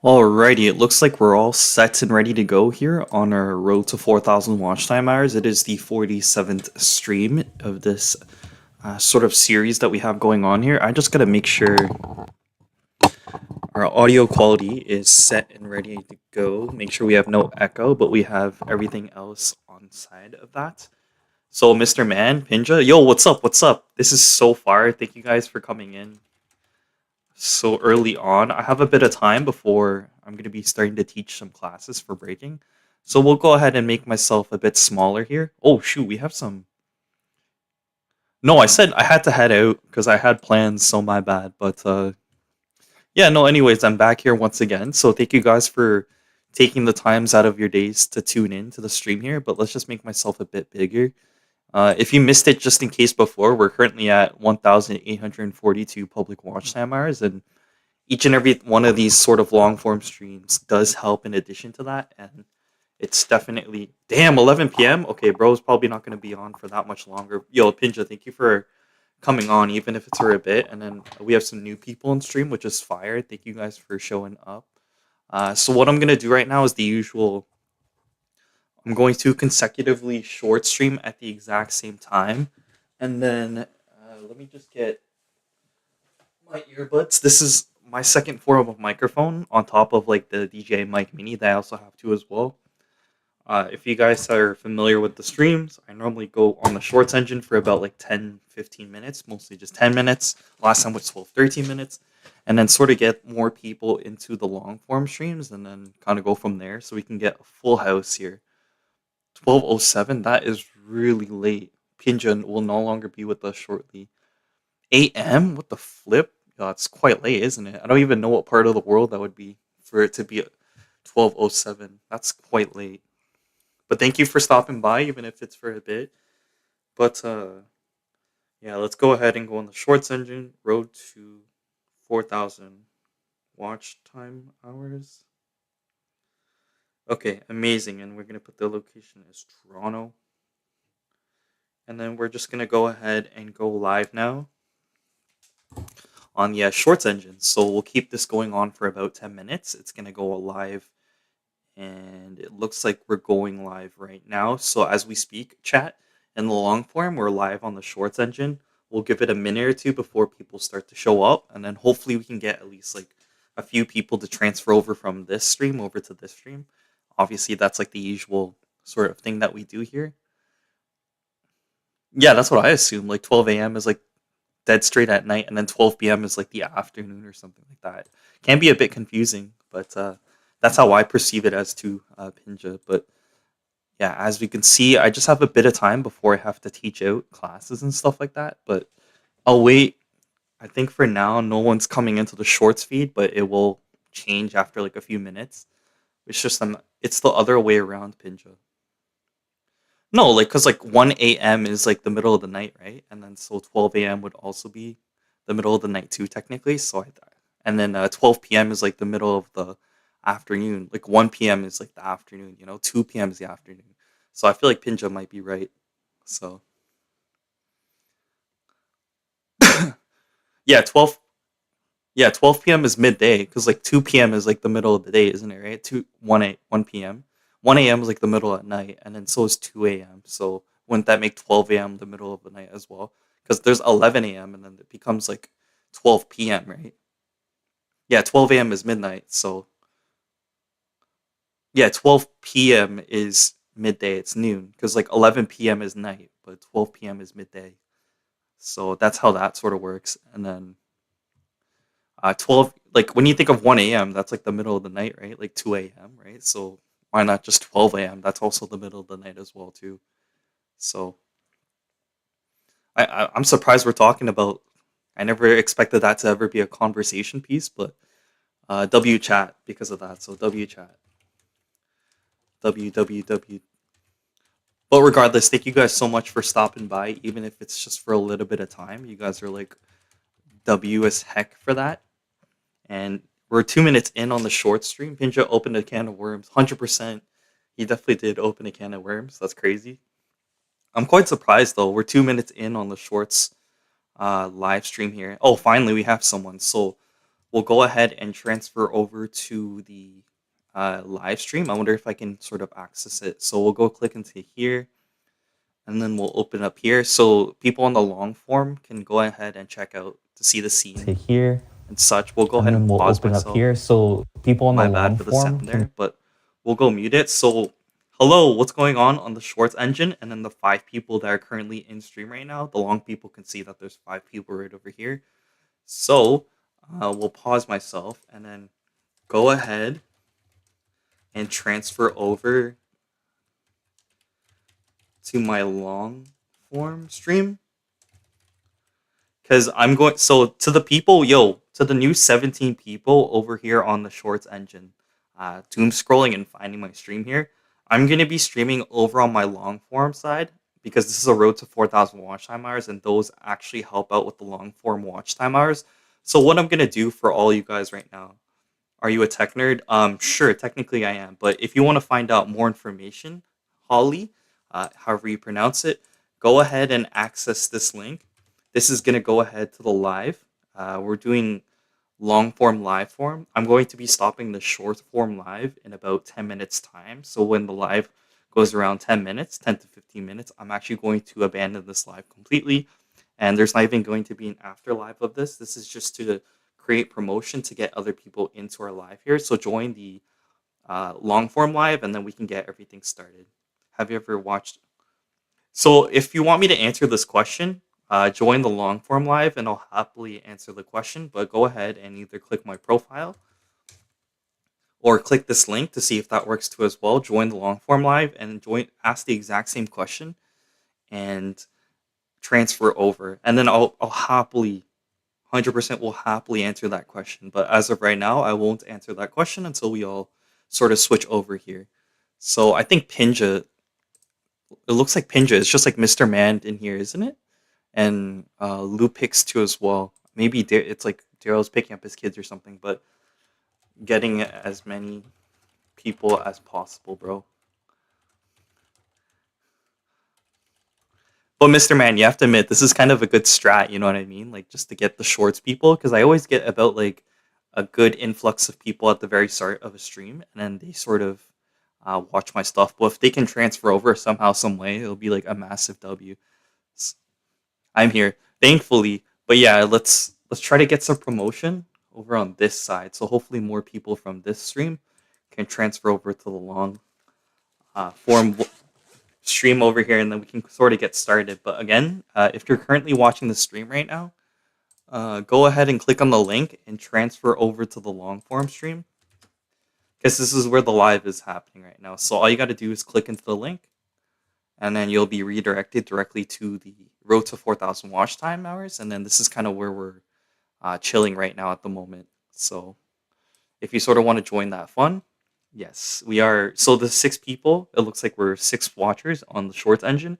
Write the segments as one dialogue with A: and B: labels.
A: Alrighty, it looks like we're all set and ready to go here on our road to 4,000 watch time hours. It is the 47th stream of this sort of series that we have going on here. I just gotta make sure our audio quality is set and ready to go. Make sure we have no echo, but we have everything else on side of that. So, Mr. Man, Pinja, yo, what's up? What's up? This is so far. Thank you guys for coming in so early on. I have a bit of time before I'm going to be starting to teach some classes for breaking. So we'll go ahead and make myself a bit smaller here. Oh, shoot, we have some. No, I said I had to head out because I had plans, so my bad. But yeah, no, anyways, I'm back here once again. So thank you guys for taking the times out of your days to tune in to the stream here. But let's just make myself a bit bigger. If you missed it just in case before, we're currently at 1,842 public watch time hours, and each and every one of these sort of long form streams does help in addition to that. And it's definitely, damn, 11 p.m. Okay, bro's probably not going to be on for that much longer. Yo, Pinja, thank you for coming on, even if it's for a bit. And then we have some new people in stream, which is fire. Thank you guys for showing up. So what I'm going to do right now is the usual. I'm going to consecutively short stream at the exact same time. And then let me just get my earbuds. This is my second form of microphone on top of like the DJI Mic Mini that I also have too as well. If you guys are familiar with the streams, I normally go on the shorts engine for about like 10-15 minutes, mostly just 10 minutes. Last time was 12-13 minutes. And then sort of get more people into the long form streams and then kind of go from there so we can get a full house here. 12:07, that is really late. Pinjun will no longer be with us shortly. 8 a.m.? What the flip? Yeah, it's quite late, isn't it? I don't even know what part of the world that would be for it to be 12:07. That's quite late. But thank you for stopping by, even if it's for a bit. But yeah, let's go ahead and go on the shorts engine. Road to 4,000 watch time hours. Okay, amazing. And we're gonna put the location as Toronto. And then we're just gonna go ahead and go live now on the shorts engine. So we'll keep this going on for about 10 minutes. It's gonna go live, and it looks like we're going live right now. So as we speak, chat, in the long form, we're live on the shorts engine. We'll give it a minute or two before people start to show up, and then hopefully we can get at least like a few people to transfer over from this stream over to this stream. Obviously, that's like the usual sort of thing that we do here. Yeah, that's what I assume. Like 12 a.m. is like dead straight at night, and then 12 p.m. is like the afternoon or something like that. Can be a bit confusing, but that's how I perceive it as to Pinja. But yeah, as we can see, I just have a bit of time before I have to teach out classes and stuff like that. But I'll wait. I think for now, no one's coming into the shorts feed, but it will change after like a few minutes. It's just it's the other way around, Pinja. No, like because like 1 a.m. is like the middle of the night, right? And then so 12 a.m. would also be the middle of the night too, technically. So and then 12 p.m. is like the middle of the afternoon. Like 1 p.m. is like the afternoon. 2 p.m. is the afternoon. So I feel like Pinja might be right. So yeah, 12 p.m. is midday because like 2 p.m. is like the middle of the day, isn't it? Right? 1 p.m. 1 a.m. is like the middle at night, and then so is 2 a.m. So wouldn't that make 12 a.m. the middle of the night as well? Because there's 11 a.m. and then it becomes like 12 p.m. Right? Yeah, 12 a.m. is midnight. So yeah, 12 p.m. is midday. It's noon because like 11 p.m. is night, but 12 p.m. is midday. So that's how that sort of works. And then 12, like when you think of 1 a.m., that's like the middle of the night, right? Like 2 a.m., right? So why not just 12 a.m.? That's also the middle of the night as well, too. So I'm surprised we're talking about. I never expected that to ever be a conversation piece, but W chat because of that. So W chat, WWW. But regardless, thank you guys so much for stopping by, even if it's just for a little bit of time. You guys are like W as heck for that. And we're 2 minutes in on the short stream. Pinja opened a can of worms. 100%. He definitely did open a can of worms. That's crazy. I'm quite surprised though. We're 2 minutes in on the shorts live stream here. Oh, finally we have someone. So we'll go ahead and transfer over to the live stream. I wonder if I can sort of access it. So we'll go click into here, and then we'll open up here. So people on the long form can go ahead and check out to see the scene
B: To here,
A: and such. We'll go
B: and
A: ahead
B: then
A: and
B: we'll
A: pause
B: open up
A: myself.
B: here. So people on the
A: My bad
B: long
A: for the
B: form
A: sound
B: can
A: there, but we'll go mute it. So hello, what's going on the Shorts engine? And then the 5 people that are currently in stream right now, the long people can see that there's 5 people right over here. So we'll pause myself and then go ahead and transfer over to my long form stream. Because I'm going, so to the people, to the new 17 people over here on the Shorts engine, doom scrolling and finding my stream here, I'm going to be streaming over on my long form side because this is a road to 4,000 watch time hours, and those actually help out with the long form watch time hours. So what I'm going to do for all you guys right now, are you a tech nerd? Sure, technically I am, but if you want to find out more information, Holly, however you pronounce it, go ahead and access this link. This is going to go ahead to the live. We're doing long form live form. I'm going to be stopping the short form live in about 10 minutes time. So when the live goes around 10 minutes, 10 to 15 minutes, I'm actually going to abandon this live completely. And there's not even going to be an after live of this. This is just to create promotion to get other people into our live here. So join the long form live and then we can get everything started. Have you ever watched? So if you want me to answer this question, join the long form live and I'll happily answer the question. But go ahead and either click my profile or click this link to see if that works too as well. Join the long form live and ask the exact same question and transfer over. And then I'll happily 100% will happily answer that question. But as of right now, I won't answer that question until we all sort of switch over here. So I think Pinja, it looks like Pinja is just like Mr. Man in here, isn't it? And Lupix too as well. Maybe it's like Daryl's picking up his kids or something, but getting as many people as possible, bro. But Mr. Man, you have to admit this is kind of a good strat. You know what I mean? Like just to get the shorts people, because I always get about like a good influx of people at the very start of a stream, and then they sort of watch my stuff. But if they can transfer over somehow, some way, it'll be like a massive W. I'm here, thankfully. But yeah, let's try to get some promotion over on this side. So hopefully more people from this stream can transfer over to the long form stream over here, and then we can sort of get started. But again, if you're currently watching the stream right now, go ahead and click on the link and transfer over to the long form stream because this is where the live is happening right now. So all you got to do is click into the link, and then you'll be redirected directly to the road to 4,000 watch time hours. And then this is kind of where we're chilling right now at the moment. So if you sort of want to join that fun, yes, we are. So the 6 people, it looks like we're 6 watchers on the Shorts engine.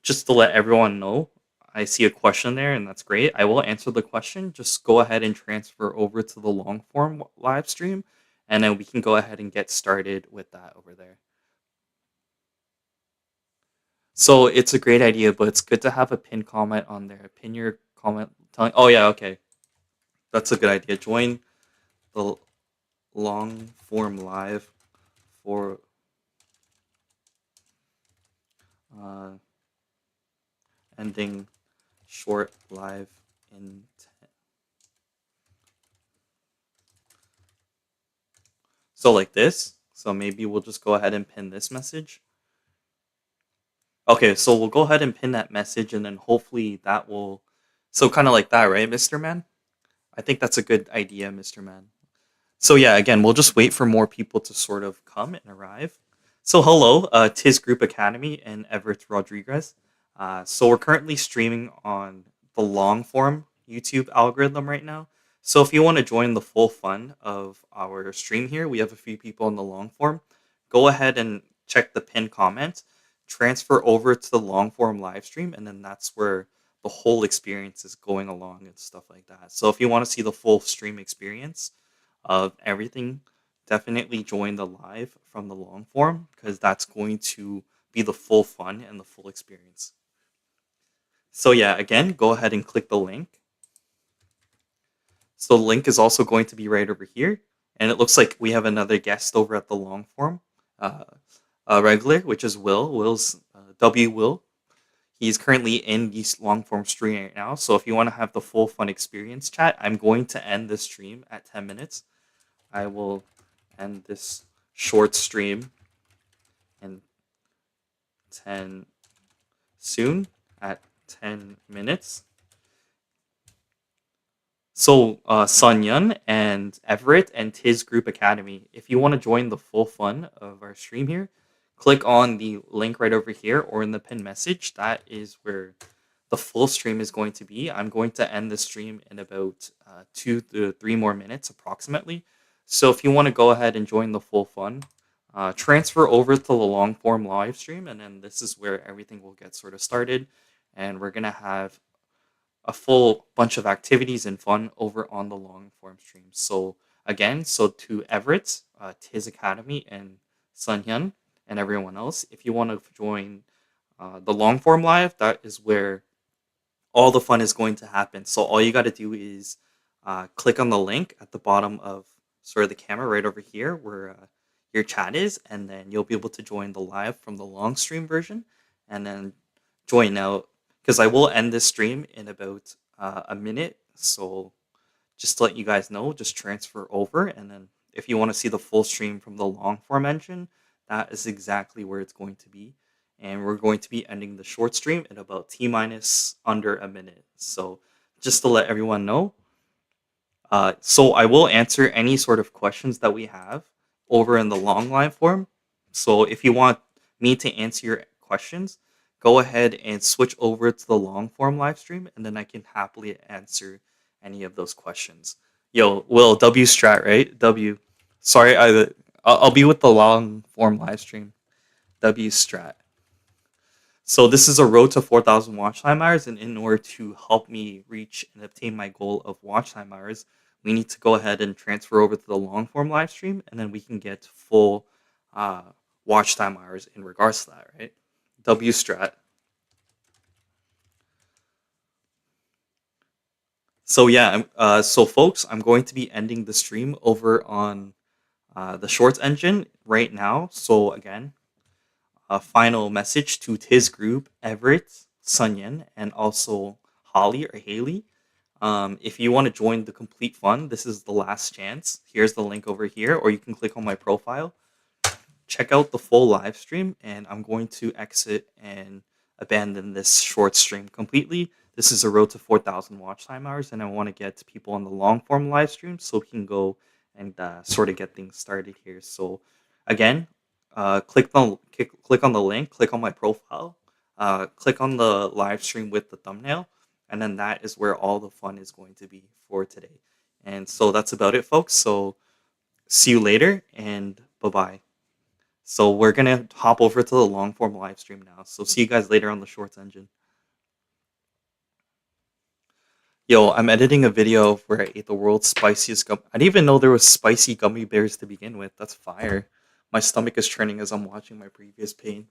A: Just to let everyone know, I see a question there, and that's great. I will answer the question. Just go ahead and transfer over to the long form live stream, and then we can go ahead and get started with that over there. So it's a great idea, but it's good to have a pin comment on there. Pin your comment telling. Oh yeah, okay, that's a good idea. Join the long form live for uh, ending short live in 10. So like this. So maybe we'll just go ahead and pin this message. Okay, so we'll go ahead and pin that message, and then hopefully that will. So kind of like that, right, Mr. Man? I think that's a good idea, Mr. Man. So yeah, again, we'll just wait for more people to sort of come and arrive. So hello, Tis Group Academy and Everett Rodriguez. So we're currently streaming on the long form YouTube algorithm right now. So if you want to join the full fun of our stream here, we have a few people in the long form. Go ahead and check the pinned comment, transfer over to the long form live stream, and then that's where the whole experience is going along and stuff like that. So if you want to see the full stream experience of everything, definitely join the live from the long form because that's going to be the full fun and the full experience. So yeah, again, go ahead and click the link. So the link is also going to be right over here. And it looks like we have another guest over at the long form, uh, regular, which is Will. Will's W Will. He's currently in the long form stream right now. So if you want to have the full fun experience, chat, I'm going to end the stream at 10 minutes. I will end this short stream in 10 soon at 10 minutes. So Sun Yun and Everett and his group academy, if you want to join the full fun of our stream here, click on the link right over here or in the pinned message. That is where the full stream is going to be. I'm going to end the stream in about 2 to 3 more minutes approximately. So if you want to go ahead and join the full fun, transfer over to the long form live stream, and then this is where everything will get sort of started, and we're gonna have a full bunch of activities and fun over on the long form stream. So again, so to Everett, to his academy, and Sun Hyun and everyone else, if you want to join the long form live, that is where all the fun is going to happen. So all you got to do is click on the link at the bottom of sort of the camera right over here where your chat is, and then you'll be able to join the live from the long stream version, and then join out because I will end this stream in about a minute. So just to let you guys know, just transfer over, and then if you want to see the full stream from the long form engine, that is exactly where it's going to be. And we're going to be ending the short stream in about T minus under a minute. So just to let everyone know, so I will answer any sort of questions that we have over in the long live form. So if you want me to answer your questions, go ahead and switch over to the long form live stream, and then I can happily answer any of those questions. Yo, Will, W strat, right? W. Sorry, I'll be with the long form live stream. W strat. So this is a road to 4,000 watch time hours, and in order to help me reach and obtain my goal of watch time hours, we need to go ahead and transfer over to the long form live stream, and then we can get full watch time hours in regards to that, right? W strat. So yeah, so folks, I'm going to be ending the stream over on the Shorts engine right now. So again, a final message to his group, Everett, Sunyan, and also Holly or Haley. If you want to join the complete fun, this is the last chance. Here's the link over here, or you can click on my profile. Check out the full live stream, and I'm going to exit and abandon this short stream completely. This is a road to 4,000 watch time hours, and I want to get people on the long form live stream so we can go and sort of get things started here. So again, click on the link, click on my profile, click on the live stream with the thumbnail, and then that is where all the fun is going to be for today. And so that's about it, folks. So see you later, and bye-bye. So we're going to hop over to the long form live stream now. So see you guys later on the Shorts engine. Yo, I'm editing a video where I ate the world's spiciest gum. I didn't even know there was spicy gummy bears to begin with. That's fire. My stomach is churning as I'm watching my previous pain.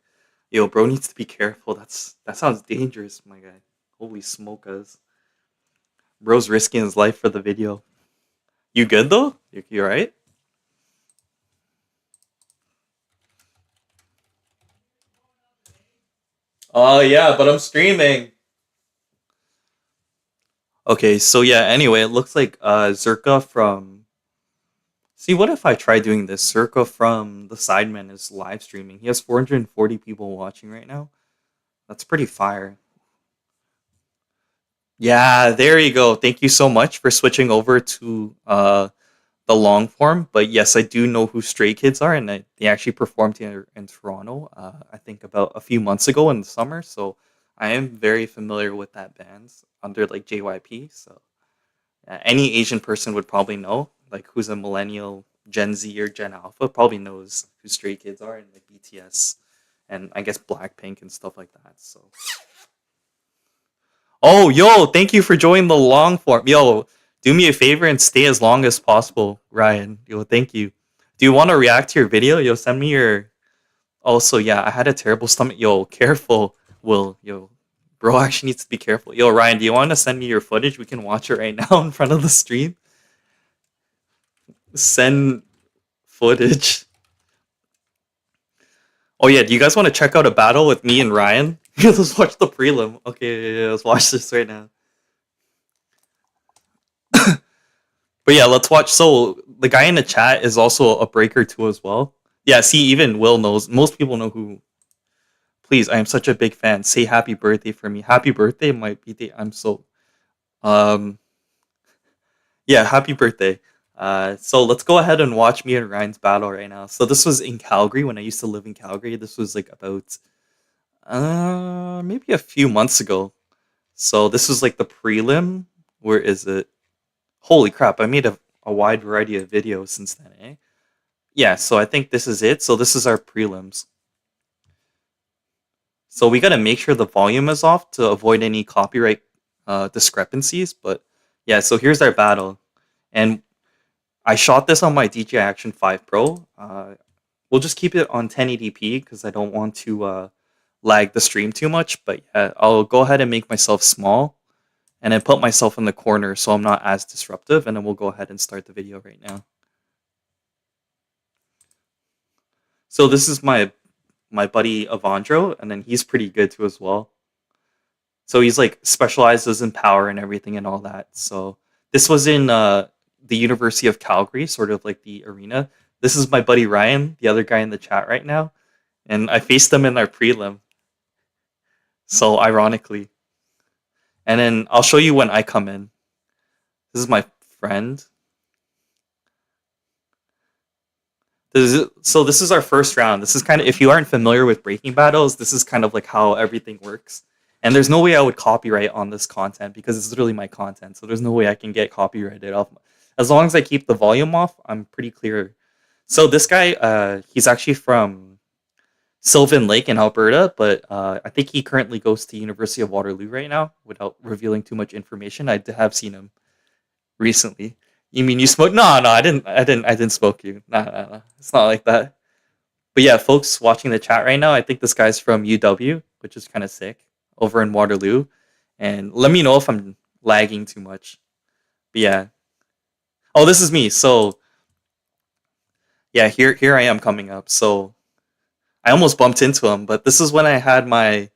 A: Yo, bro needs to be careful. That sounds dangerous, my guy. Holy smokas. Bro's risking his life for the video. You good though? You alright? Oh yeah, but I'm streaming. Okay, so yeah, anyway, it looks like Zerka from... See, what if I try doing this? Zerka from the Sidemen is live streaming. He has 440 people watching right now. That's pretty fire. Yeah, there you go. Thank you so much for switching over to the long form. But yes, I do know who Stray Kids are, and they actually performed here in Toronto, I think about a few months ago in the summer. So I am very familiar with that band under like JYP. So any Asian person would probably know, like who's a millennial, Gen Z or Gen Alpha, probably knows who Stray Kids are, and like BTS, and I guess Blackpink and stuff like that. So. Oh, yo, thank you for joining the long form. Yo, do me a favor and stay as long as possible, Ryan. Yo, thank you. Do you want to react to your video? Yo, send me your... Also, yeah, I had a terrible stomach. Yo, careful, Will. Yo, bro actually needs to be careful. Yo, Ryan, do you want to send me your footage? We can watch it right now in front of the stream. Send footage. Oh yeah, do you guys want to check out a battle with me and Ryan? Let's watch the prelim. Okay, yeah, let's watch this right now. But yeah, let's watch. So the guy in the chat is also a breaker too as well. Yeah, see, even Will knows. Most people know who. Please, I am such a big fan. Say happy birthday for me. Happy birthday, my birthday. I'm so. Um, yeah, happy birthday. So let's go ahead and watch me and Ryan's battle right now. So this was in Calgary when I used to live in Calgary. This was like about maybe a few months ago. So this was like the prelim. Where is it? Holy crap! I made a wide variety of videos since then. Eh? Yeah. So I think this is it. So this is our prelims. So we got to make sure the volume is off to avoid any copyright discrepancies. But yeah, so here's our battle, and I shot this on my DJI Action 5 Pro. We'll just keep it on 1080p because I don't want to lag the stream too much. But yeah, I'll go ahead and make myself small and then put myself in the corner so I'm not as disruptive. And then we'll go ahead and start the video right now. So this is my buddy Avandro, and then he's pretty good too as well. So he's like specializes in power and everything and all that. So this was in the University of Calgary, sort of like the arena. This is my buddy Ryan, the other guy in the chat right now, and I faced them in our prelim. So ironically, and then I'll show you when I come in. This is my friend. So this is our first round. This is kind of, if you aren't familiar with breaking battles, this is kind of like how everything works. And there's no way I would copyright on this content because it's literally my content. So there's no way I can get copyrighted off. As long as I keep the volume off, I'm pretty clear. So this guy, he's actually from Sylvan Lake in Alberta, but I think he currently goes to University of Waterloo right now. Without revealing too much information, I have seen him recently. You mean you smoke? No, I didn't smoke you. No. It's not like that. But yeah, folks watching the chat right now, I think this guy's from UW, which is kind of sick, over in Waterloo. And let me know if I'm lagging too much. But yeah. Oh, this is me. So yeah, here I am coming up. So I almost bumped into him, but this is when I had my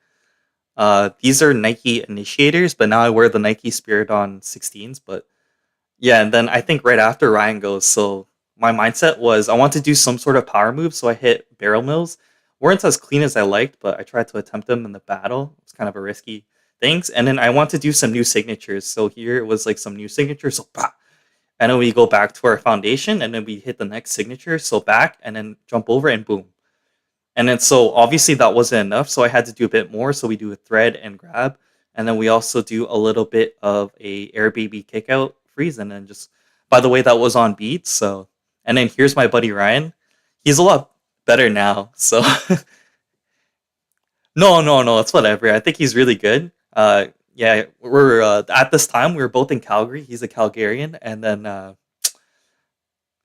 A: these are Nike initiators, but now I wear the Nike Spirit on 16s, but yeah, and then I think right after Ryan goes, so my mindset was I want to do some sort of power move, so I hit barrel mills. Weren't as clean as I liked, but I tried to attempt them in the battle. It's kind of a risky things. And then I want to do some new signatures. So here it was like some new signatures. So bah! And then we go back to our foundation and then we hit the next signature. So back and then jump over and boom. And then so obviously that wasn't enough. So I had to do a bit more. So we do a thread and grab. And then we also do a little bit of a air baby kick out freeze. And then just, by the way, that was on beat. So, and then here's my buddy Ryan. He's a lot better now. So no, it's whatever. I think he's really good. Yeah, we're at this time we were both in Calgary. He's a Calgarian, and then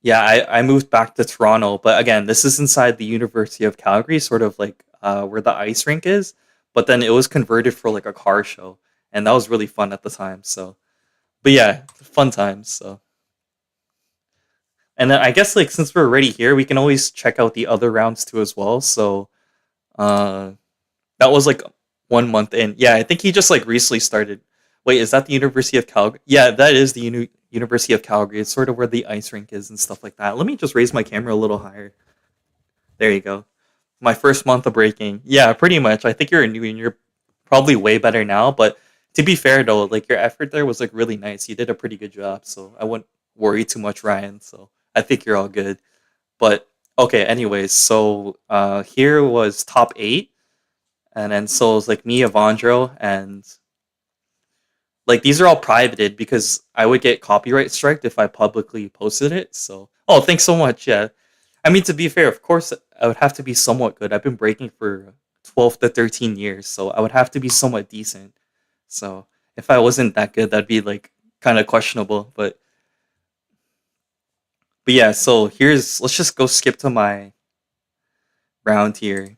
A: yeah, I moved back to Toronto. But again, this is inside the University of Calgary, sort of like where the ice rink is. But then it was converted for like a car show, and that was really fun at the time. So, but yeah, fun times. So, and then I guess like since we're already here, we can always check out the other rounds too as well. So, uh, that was like 1 month in. Yeah, I think he just like recently started. Wait, is that the University of Calgary? Yeah, that is the University of Calgary. It's sort of where the ice rink is and stuff like that. Let me just raise my camera a little higher. There you go. My first month of breaking. Yeah, pretty much. I think you're a new and you're probably way better now. But to be fair though, like your effort there was like really nice. You did a pretty good job. So I wouldn't worry too much, Ryan. So I think you're all good. But okay, anyways, so here was top eight. And then so it was like me, Avandro, and like these are all privated because I would get copyright striked if I publicly posted it. So oh, thanks so much. Yeah, I mean to be fair, of course I would have to be somewhat good. I've been breaking for 12 to 13 years, so I would have to be somewhat decent. So if I wasn't that good, that'd be like kind of questionable. But yeah, so here's let's just go skip to my round here.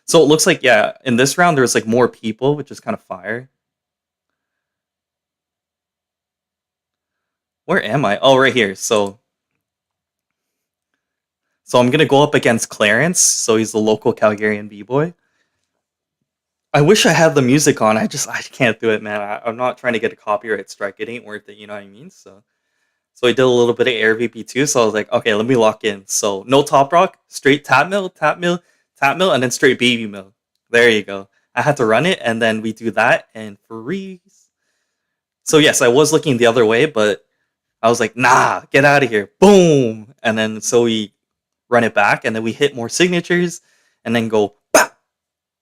A: So it looks like yeah, in this round there's like more people, which is kind of fire. Where am I? Oh, right here. So I'm gonna go up against Clarence. So he's the local Calgarian b-boy. I wish I had the music on. I can't do it, man. I'm not trying to get a copyright strike. It ain't worth it. You know what I mean? So I did a little bit of air VP too. So I was like, okay, let me lock in. So no top rock, straight tap mill, and then straight baby mill. There you go. I had to run it, and then we do that and freeze. So yes, I was looking the other way, but I was like, nah, get out of here. Boom. And then so we run it back, and then we hit more signatures, and then go, bah!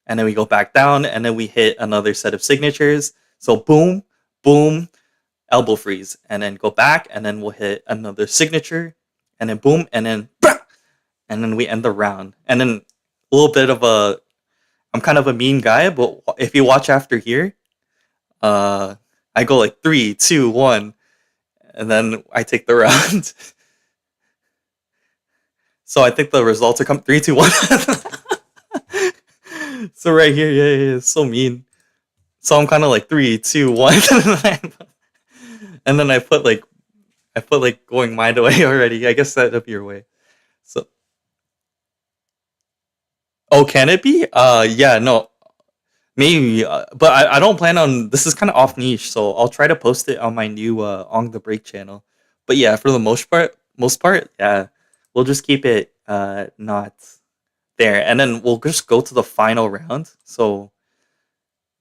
A: And then we go back down, and then we hit another set of signatures. So boom, boom, elbow freeze, and then go back, and then we'll hit another signature, and then boom, and then bah! And then we end the round. And then a little bit of a, I'm kind of a mean guy, but if you watch after here, uh, I go like 3, 2, 1, and then I take the round. So I think the results are come 3, 2, 1. So right here, yeah, it's so mean. So I'm kind of like 3, 2, 1, and then I put like going my way already. I guess that'd be your way. So oh, can it be? Yeah, no, maybe, but I don't plan on. This is kind of off niche, so I'll try to post it on my new on the break channel. But yeah, for the most part, yeah, we'll just keep it not there, and then we'll just go to the final round. So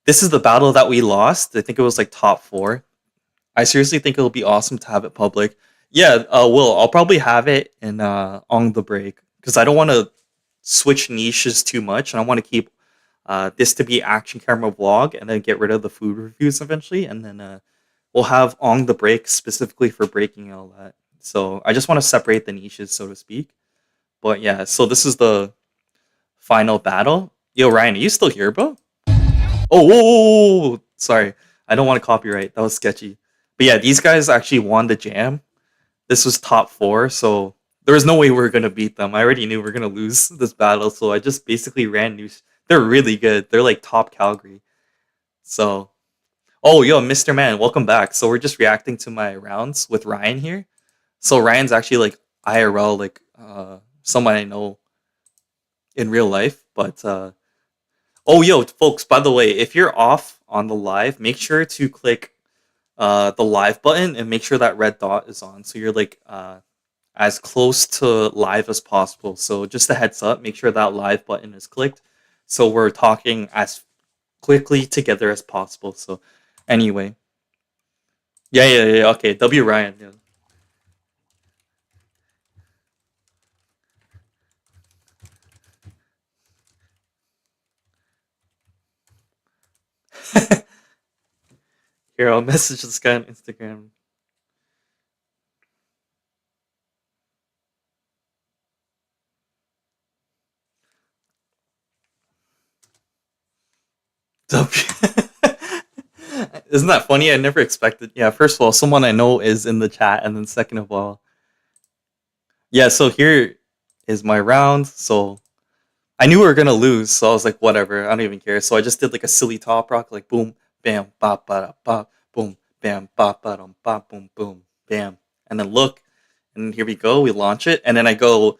A: this is the battle that we lost. I think it was like top four. I seriously think it'll be awesome to have it public. Yeah, Will, I'll probably have it in on the break because I don't want to switch niches too much, and I want to keep this to be action camera vlog, and then get rid of the food reviews eventually, and then we'll have on the break specifically for breaking and all that. So I just want to separate the niches, so to speak. But yeah, so this is the final battle. Yo, Ryan, are you still here, bro? Oh, whoa, whoa, whoa, whoa. Sorry, I don't want to copyright. That was sketchy. But yeah, these guys actually won the jam. This was top four, so there was no way we were gonna beat them. I already knew we were gonna lose this battle, so I just basically ran news. They're really good. They're like top Calgary. So, oh, yo, Mr. Man, welcome back. So we're just reacting to my rounds with Ryan here. So Ryan's actually like IRL, like someone I know in real life. But oh, yo, folks, by the way, if you're off on the live, make sure to click the live button and make sure that red dot is on. So you're like as close to live as possible. So just a heads up, make sure that live button is clicked. So we're talking as quickly together as possible. So anyway, yeah. Okay, W Ryan. Yeah. Here, I'll message this guy on Instagram. W. Isn't that funny? I never expected. Yeah, first of all, someone I know is in the chat, and then second of all, yeah. So here is my round. So I knew we were gonna lose, so I was like, whatever, I don't even care. So I just did like a silly top rock, like boom, bam, bop, ba, bop, boom, bam, bop, ba, bop, boom, boom, bam, and then look, and here we go. We launch it, and then I go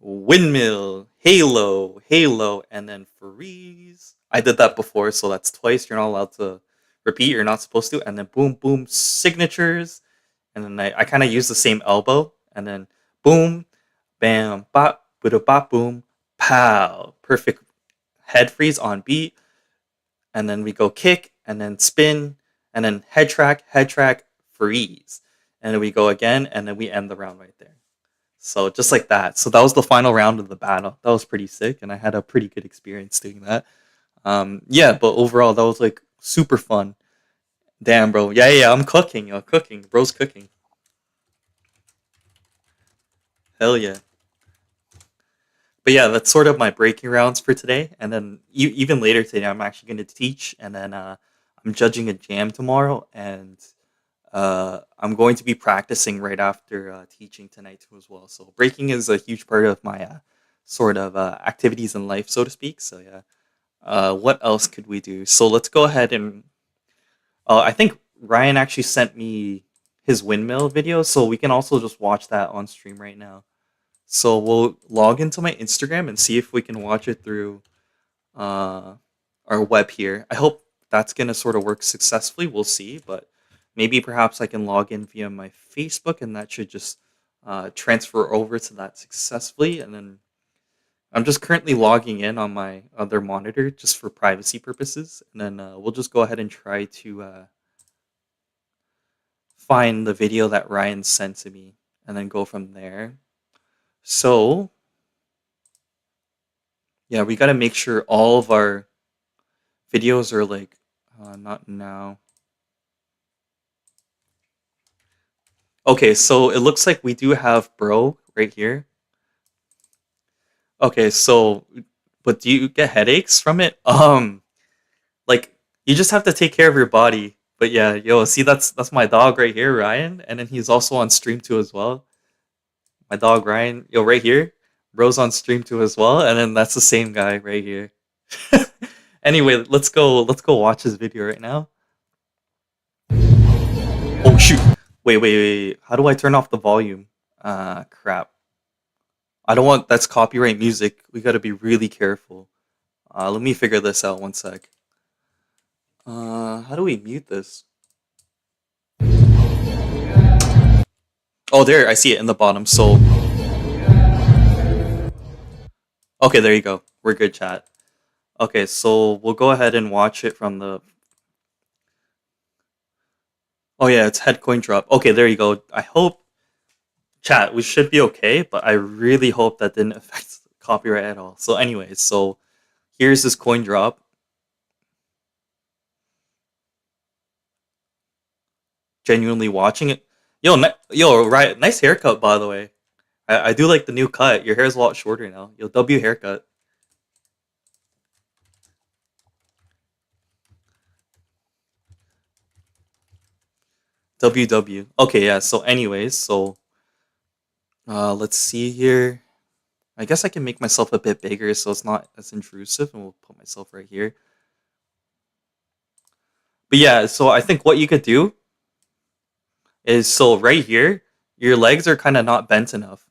A: windmill, halo, halo, and then freeze. I did that before, so that's twice. You're not allowed to repeat. You're not supposed to. And then boom, boom, signatures, and then I kind of use the same elbow, and then boom, bam, bop, bada bop, boom, pow, perfect head freeze on beat, and then we go kick, and then spin, and then head track, freeze, and then we go again, and then we end the round right there. So just like that. So that was the final round of the battle. That was pretty sick, and I had a pretty good experience doing that. Yeah, but overall that was like super fun. Damn, bro. Yeah. I'm cooking, yo, cooking. Bro's cooking. Hell yeah. But yeah, that's sort of my breaking rounds for today. And then even later today, I'm actually going to teach, and then I'm judging a jam tomorrow, and I'm going to be practicing right after teaching tonight too as well. So breaking is a huge part of my sort of activities in life, so to speak. So yeah, what else could we do? So let's go ahead and I think Ryan actually sent me. his windmill video, so we can also just watch that on stream right now. So we'll log into my Instagram and see if we can watch it through uh, our web here. I hope that's gonna sort of work successfully. We'll see, but maybe perhaps I can log in via my Facebook, and that should just transfer over to that successfully. And then I'm just currently logging in on my other monitor just for privacy purposes, and then we'll just go ahead and try to find the video that Ryan sent to me, and then go from there. So yeah, we got to make sure all of our videos are like not now. Okay, so it looks like we do have bro right here. Okay, so but do you get headaches from it? Like you just have to take care of your body. But yeah, yo, see that's my dog right here, Ryan, and then he's also on stream too as well. My dog Ryan, yo, right here, bro's on stream too as well, and then that's the same guy right here. Anyway, let's go watch this video right now. Oh shoot! Wait. How do I turn off the volume? Crap. I don't want that's copyright music. We got to be really careful. Let me figure this out one sec. How do we mute this? Oh, there, I see it in the bottom. So, okay, there you go. We're good, chat. Okay, so we'll go ahead and watch it from the. Oh yeah, it's head coin drop. Okay, there you go. I hope, chat, we should be okay, but I really hope that didn't affect copyright at all. So, anyways, so here's this coin drop. Genuinely watching it. Yo, right, nice haircut by the way. I do like the new cut. Your hair's a lot shorter now. Yo, W haircut. WW. Okay, yeah. So, anyways, so let's see here. I guess I can make myself a bit bigger so it's not as intrusive, and we'll put myself right here. But yeah, so I think what you could do is so right here, your legs are kind of not bent enough.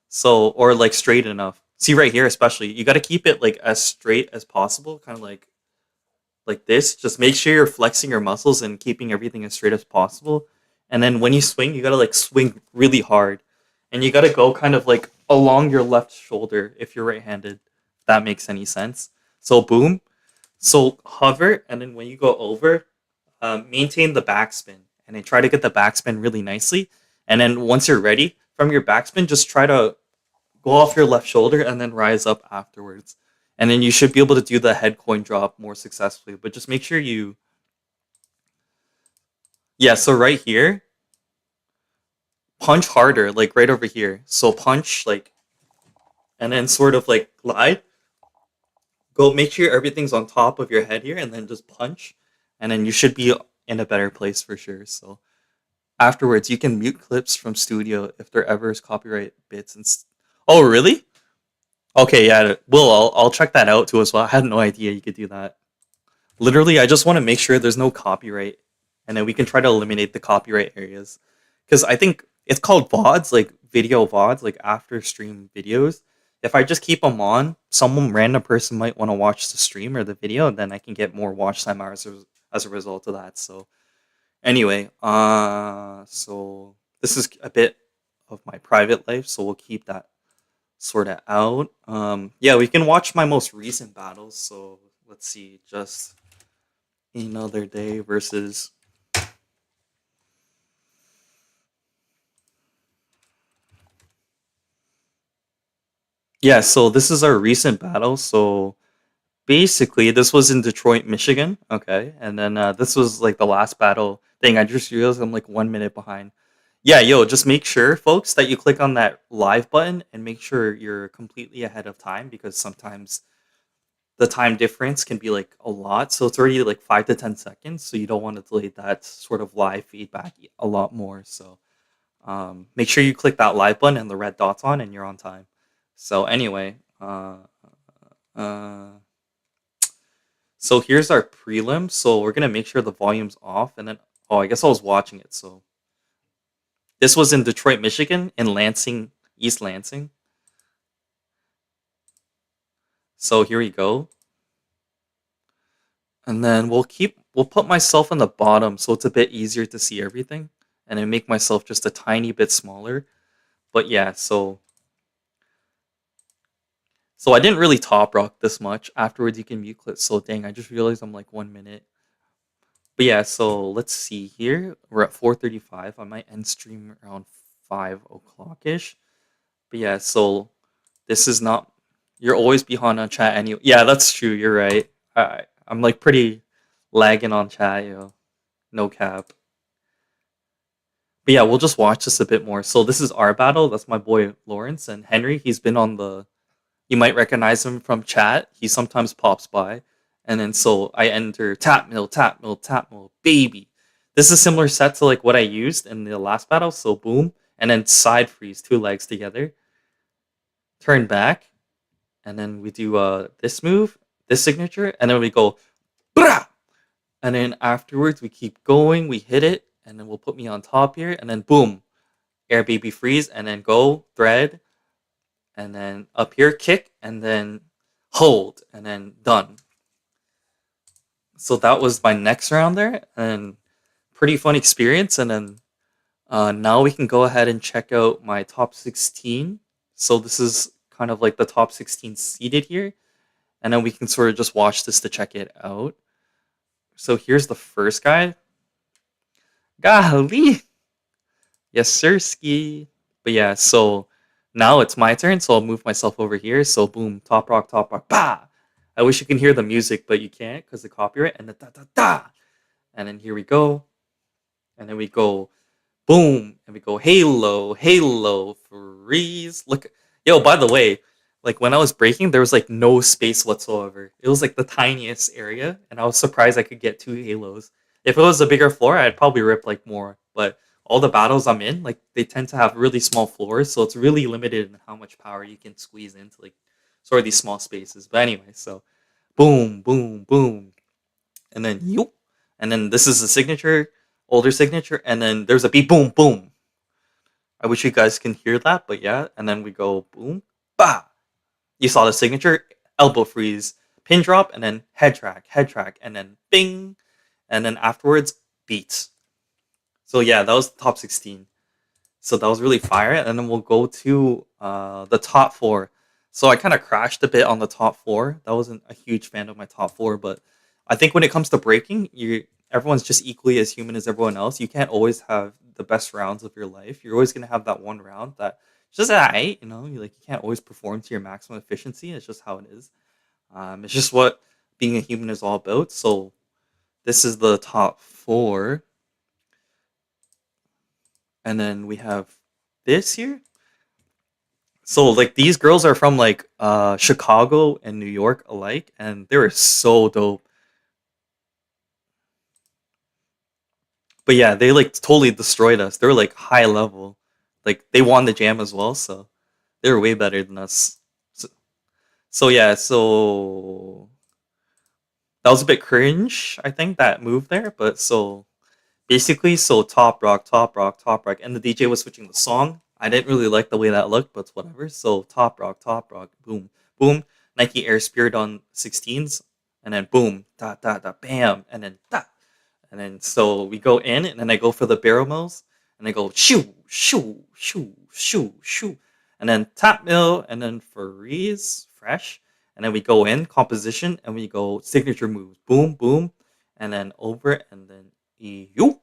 A: So, or like straight enough. See right here, especially, you got to keep it like as straight as possible, kind of like this. Just make sure you're flexing your muscles and keeping everything as straight as possible. And then when you swing, you got to like swing really hard. And you got to go kind of like along your left shoulder if you're right-handed. If that makes any sense. So boom. So hover, and then when you go over, maintain the backspin, and then try to get the backspin really nicely. And then once you're ready from your backspin, just try to go off your left shoulder and then rise up afterwards. And then you should be able to do the head coin drop more successfully. But just make sure you, yeah. So right here, punch harder, like right over here. So punch like, and then sort of like glide. Go make sure everything's on top of your head here, and then just punch, and then you should be in a better place for sure. So afterwards, you can mute clips from studio if there ever is copyright bits and. Oh really? Okay, yeah. Will I'll check that out too as well. I had no idea you could do that. Literally, I just want to make sure there's no copyright, and then we can try to eliminate the copyright areas. Because I think it's called VODs, like video VODs, like after stream videos. If I just keep them on, some random person might want to watch the stream or the video, and then I can get more watch time hours as a result of that. So anyway, so this is a bit of my private life, so we'll keep that sort of out. Yeah, we can watch my most recent battles. So let's see, just another day versus. Yeah, so this is our recent battle. So basically, this was in Detroit, Michigan. Okay, and then this was like the last battle thing. I just realized I'm like 1 minute behind. Yeah, yo, just make sure, folks, that you click on that live button and make sure you're completely ahead of time because sometimes the time difference can be like a lot. So it's already like 5 to 10 seconds. So you don't want to delay that sort of live feedback a lot more. So make sure you click that live button and the red dots on, and you're on time. So anyway, uh, so here's our prelim. So we're gonna make sure the volume's off, and then oh, I guess I was watching it. So This was in Detroit, Michigan, in Lansing, East Lansing. So here we go. And then we'll put myself in the bottom so it's a bit easier to see everything. And then make myself just a tiny bit smaller. But yeah, so I didn't really top rock this much. Afterwards you can mute clip. So dang, I just realized I'm like 1 minute. But yeah, so let's see here. We're at 4:35. I might end stream around 5 o'clock-ish. But yeah, so this is not. You're always behind on chat anyway. Yeah, that's true. You're right. I'm like pretty lagging on chat, yo. No cap. But yeah, we'll just watch this a bit more. So this is our battle. That's my boy Lawrence and Henry. He's been on the. You might recognize him from chat. He sometimes pops by. And then so I enter tap mill, tap mill, tap mill, baby. This is a similar set to like what I used in the last battle. So boom, and then side freeze, 2 legs together. Turn back, and then we do this move, this signature, and then we go, brah! And then afterwards we keep going, we hit it, and then we'll put me on top here, and then boom, air baby freeze, and then go thread, and then up here kick, and then hold, and then done. So that was my next round there, and pretty fun experience. And then now we can go ahead and check out my top 16. So this is kind of like the top 16 seeded here, and then we can sort of just watch this to check it out. So here's the first guy. Golly! Yes, sir, ski. But yeah, so now it's my turn, so I'll move myself over here. So boom, top rock, bah! I wish you can hear the music, but you can't because of copyright. And the da. And then here we go. And then we go boom. And we go halo, freeze. Look. Yo, by the way, like when I was breaking, there was like no space whatsoever. It was like the tiniest area. And I was surprised I could get 2 halos. If it was a bigger floor, I'd probably rip like more. But all the battles I'm in, like they tend to have really small floors. So it's really limited in how much power you can squeeze into like sort of these small spaces. But anyway, so boom, boom, boom. And then you. And then this is the signature, older signature. And then there's a beat, boom, boom. I wish you guys can hear that, but yeah. And then we go boom, bah. You saw the signature, elbow freeze, pin drop, and then head track, and then bing. And then afterwards, beats. So yeah, that was the top 16. So that was really fire. And then we'll go to the top 4. So I kind of crashed a bit on the top 4. That wasn't a huge fan of my top 4, but I think when it comes to breaking, everyone's just equally as human as everyone else. You can't always have the best rounds of your life. You're always gonna have that one round that just you know, you can't always perform to your maximum efficiency. It's just how it is. It's just what being a human is all about. So this is the top 4, and then we have this here. So like these girls are from like Chicago and New York alike, and they were so dope. But yeah, they like totally destroyed us. They were like high level. Like they won the jam as well, so they were way better than us. So yeah, so that was a bit cringe, I think, that move there. But so basically, so top rock, and the DJ was switching the song. I didn't really like the way that looked, but it's whatever. So top rock, boom, boom. Nike Air Spirit on 16s, and then boom, da da da, bam, and then da. And then so we go in, and then I go for the barrel mills, and I go shoo, shoo, shoo, shoo, shoo. And then tap mill, and then freeze, fresh. And then we go in, composition, and we go signature moves. Boom, boom. And then over, and then you.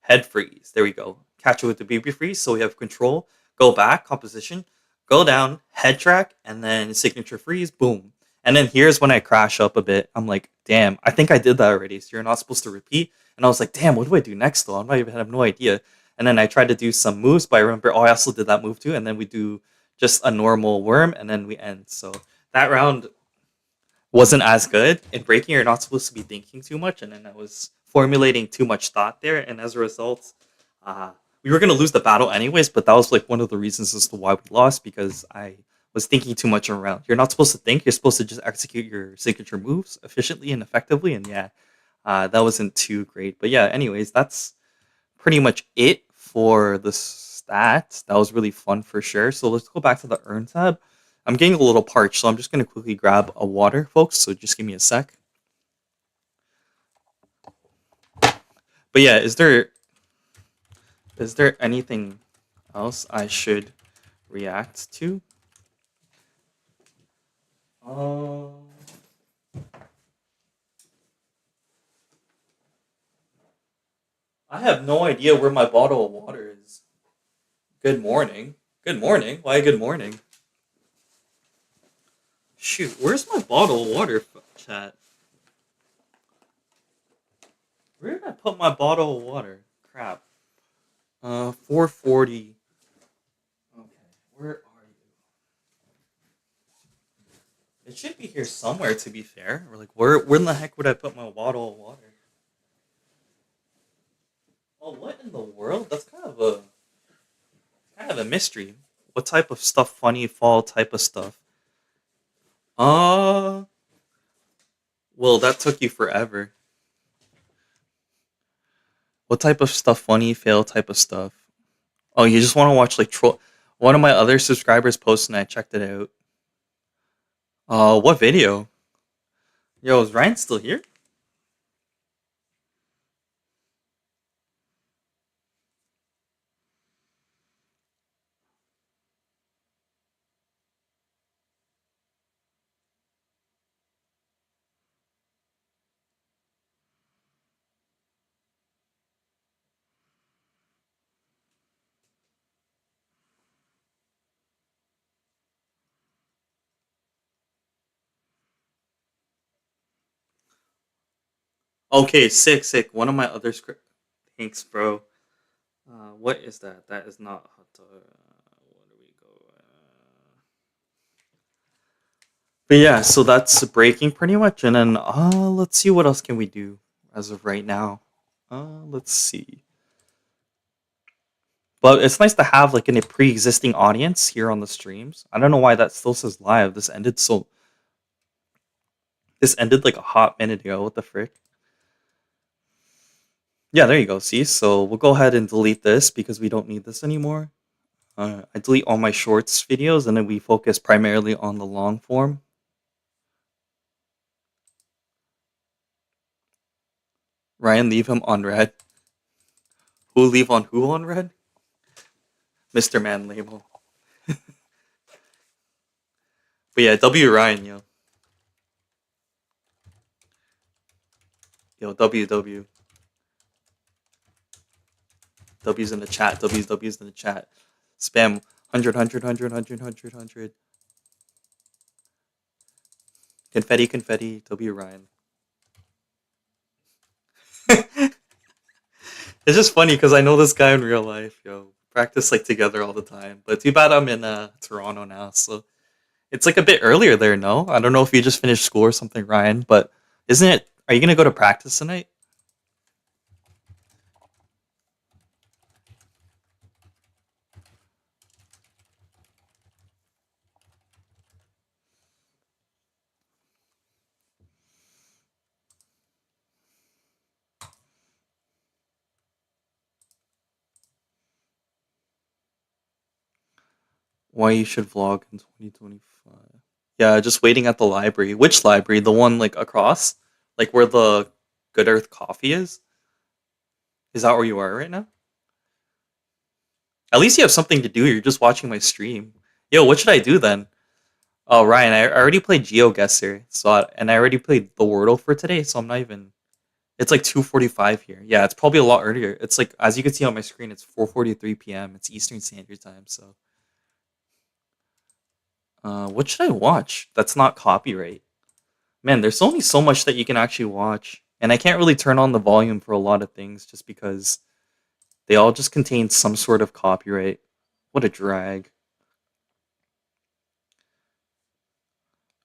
A: Head freeze. There we go. Catch it with the BB freeze. So we have control. Go back, composition. Go down, head track, and then signature freeze. Boom. And then here's when I crash up a bit. I'm like, damn, I think I did that already. So you're not supposed to repeat. And I was like, damn, what do I do next though? I have no idea. And then I tried to do some moves, but I remember, I also did that move too. And then we do just a normal worm, and then we end. So that round wasn't as good. In breaking, you're not supposed to be thinking too much. And then I was formulating too much thought there. And as a result, we were going to lose the battle anyways. But that was like one of the reasons as to why we lost, because I was thinking too much around. You're not supposed to think. You're supposed to just execute your signature moves efficiently and effectively. And yeah, that wasn't too great. But yeah, anyways, that's pretty much it for the stats. That was really fun for sure. So let's go back to the earn tab. I'm getting a little parched, so I'm just gonna quickly grab a water, folks. So just give me a sec. But yeah, is there anything else I should react to? Um, I have no idea where my bottle of water is. Good morning. Good morning. Why good morning? Shoot, where's my bottle of water, chat? Where did I put my bottle of water? Crap. 440. Okay, where are you? It should be here somewhere, to be fair. Or like, where in the heck would I put my bottle of water? Oh, what in the world? That's kind of a mystery. What type of stuff? Funny fall type of stuff. Uh, well, that took you forever. What type of stuff? Funny fail type of stuff. Oh, you just want to watch like troll? One of my other subscribers posted and I checked it out. What video? Yo, is Ryan still here? Okay, sick, sick. One of my other script. Thanks, bro. What is that? That is not hot dog. Where do we go? But yeah, so that's breaking pretty much, and then let's see what else can we do as of right now. Let's see. But it's nice to have like a pre-existing audience here on the streams. I don't know why that still says live. This ended like a hot minute ago. What the frick? Yeah, there you go. See, so we'll go ahead and delete this because we don't need this anymore. I delete all my shorts videos and then we focus primarily on the long form. Ryan, leave him on red. Who leave on who on red? Mr. Man label. But yeah, W Ryan, yo. Yo, W. W's in the chat. W's in the chat. Spam 100. Confetti. W Ryan. It's just funny because I know this guy in real life, yo. Practice like together all the time. But too bad I'm in Toronto now, so it's like a bit earlier there, no? I don't know if you just finished school or something, Ryan, but isn't it? Are you gonna go to practice tonight? Why you should vlog in 2025? Yeah, just waiting at the library. Which library? The one like across, like where the Good Earth Coffee is. Is that where you are right now? At least you have something to do. You're just watching my stream. Yo, what should I do then? Oh, Ryan, I already played GeoGuessr, and I already played the Wordle for today, so I'm not even. It's like 2:45 here. Yeah, it's probably a lot earlier. It's like as you can see on my screen, it's 4:43 p.m. It's Eastern Standard Time. So, what should I watch? That's not copyright. Man, there's only so much that you can actually watch, and I can't really turn on the volume for a lot of things just because they all just contain some sort of copyright. What a drag.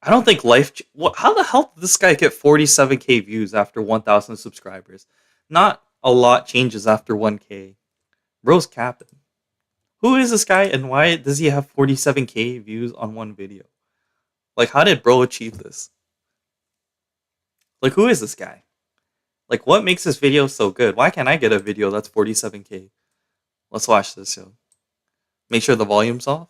A: I don't think how the hell did this guy get 47K views after 1,000 subscribers? Not a lot changes after 1K. Bro's capping. Who is this guy and why does he have 47K views on one video? Like, how did Bro achieve this? Like, who is this guy? Like, what makes this video so good? Why can't I get a video that's 47K? Let's watch this, yo. Make sure the volume's off.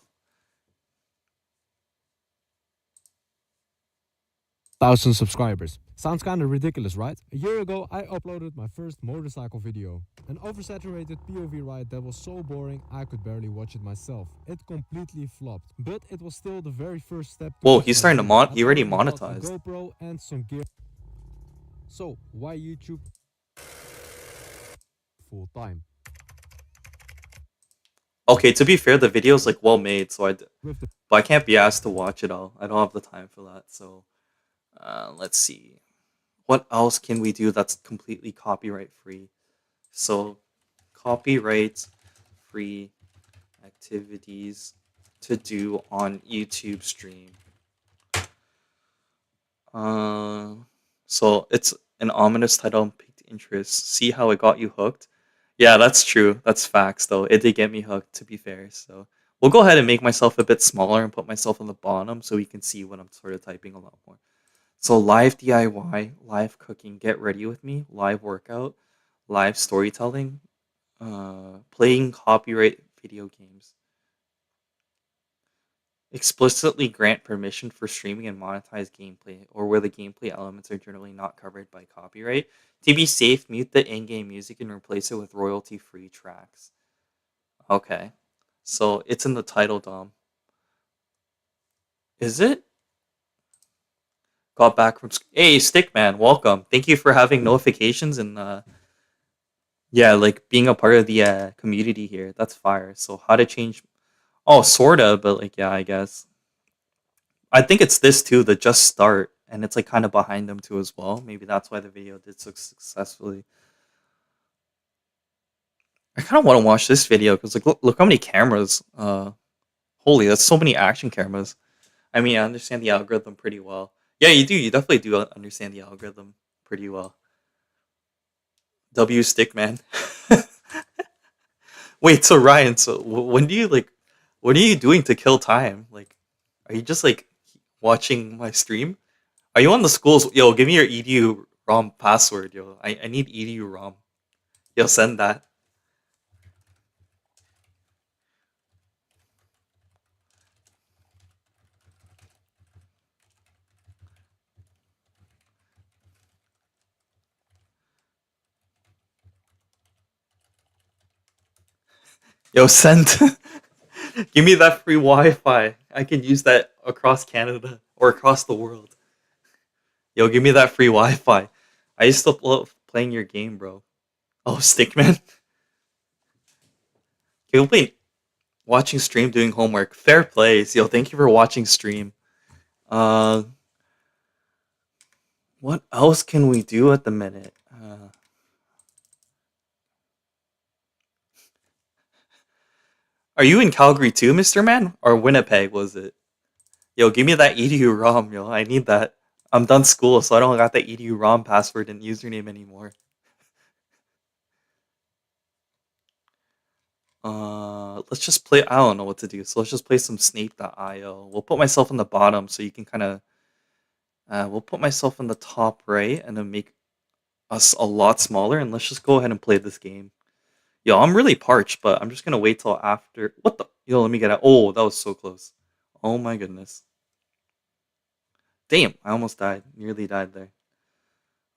B: 1,000 subscribers. Sounds kinda ridiculous, right? A year ago, I uploaded my first motorcycle video. An oversaturated POV ride that was so boring, I could barely watch it myself. It completely flopped, but it was still the very first step
A: Whoa,
B: towards
A: he's
B: my
A: starting to
B: dream.
A: he already
B: Bought a
A: monetized.
B: GoPro and some gear. So, why YouTube full time?
A: Okay, to be fair, the video's like well made, so
B: With the
A: but I can't be asked to watch it all. I don't have the time for that. So, let's see. What else can we do that's completely copyright free? So, copyright free activities to do on YouTube stream. Uh, so it's an ominous title and piqued interest. See how it got you hooked? Yeah, that's true. That's facts, though. It did get me hooked, to be fair. So we'll go ahead and make myself a bit smaller and put myself on the bottom so we can see what I'm sort of typing a lot more. So live DIY, live cooking, get ready with me, live workout, live storytelling, playing copyright video games. Explicitly grant permission for streaming and monetize gameplay, or where the gameplay elements are generally not covered by copyright. To be safe, mute the in-game music and replace it with royalty-free tracks. Okay. So it's in the title, Dom. Is it? Got back from Hey, Stickman, welcome. Thank you for having notifications and yeah, like being a part of the community here. That's fire. So how to change Oh, sorta, but like yeah, I guess. I think it's this too, the just start, and it's like kind of behind them too as well. Maybe that's why the video did so successfully. I kind of want to watch this video because like look how many cameras. Holy, that's so many action cameras. I mean, I understand the algorithm pretty well. Yeah, you do. You definitely do understand the algorithm pretty well. W Stickman. Wait, so Ryan, so when do you like? What are you doing to kill time? Like, are you just like watching my stream? Are you on the school's? Yo, give me your edu ROM password, yo. I need edu ROM. Yo, send that. Yo, send. Give me that free Wi-Fi. I can use that across Canada or across the world. Yo, give me that free Wi-Fi. I used to love playing your game, bro. Oh, Stickman. Yo, wait. Watching stream, doing homework. Fair plays. Yo, thank you for watching stream. Uh, what else can we do at the minute? Are you in Calgary too, Mr. Man? Or Winnipeg, was it? Yo, give me that edu ROM, yo. I need that. I'm done school, so I don't got the edu ROM password and username anymore. Let's just play. I don't know what to do, so let's just play some Snape.io. We'll put myself on the bottom so you can kind of. We'll put myself in the top right and then make us a lot smaller, and let's just go ahead and play this game. Yo, I'm really parched, but I'm just gonna wait till after. What the? Yo, let me get out. Oh, that was so close. Oh my goodness. Damn, I almost died. Nearly died there.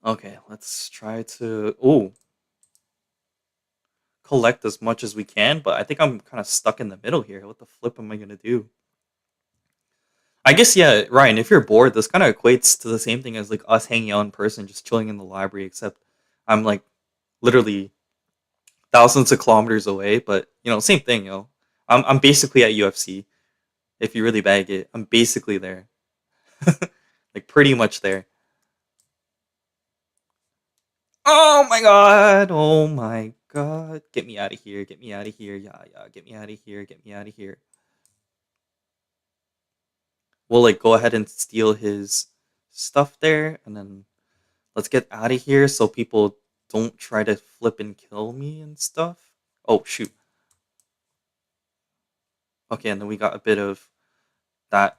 A: Okay, let's try to. Oh, collect as much as we can, but I think I'm kind of stuck in the middle here. What the flip am I gonna do? I guess yeah, Ryan. If you're bored, this kind of equates to the same thing as like us hanging out in person, just chilling in the library. Except I'm like literally thousands of kilometers away, but same thing. I'm basically at UFC. If you really bag it, I'm basically there, like pretty much there. Oh my god! Oh my god! Get me out of here! Get me out of here! Yeah, yeah! Get me out of here! Get me out of here! We'll like go ahead and steal his stuff there, and then let's get out of here so people don't try to flip and kill me and stuff. Oh shoot! Okay, and then we got a bit of that.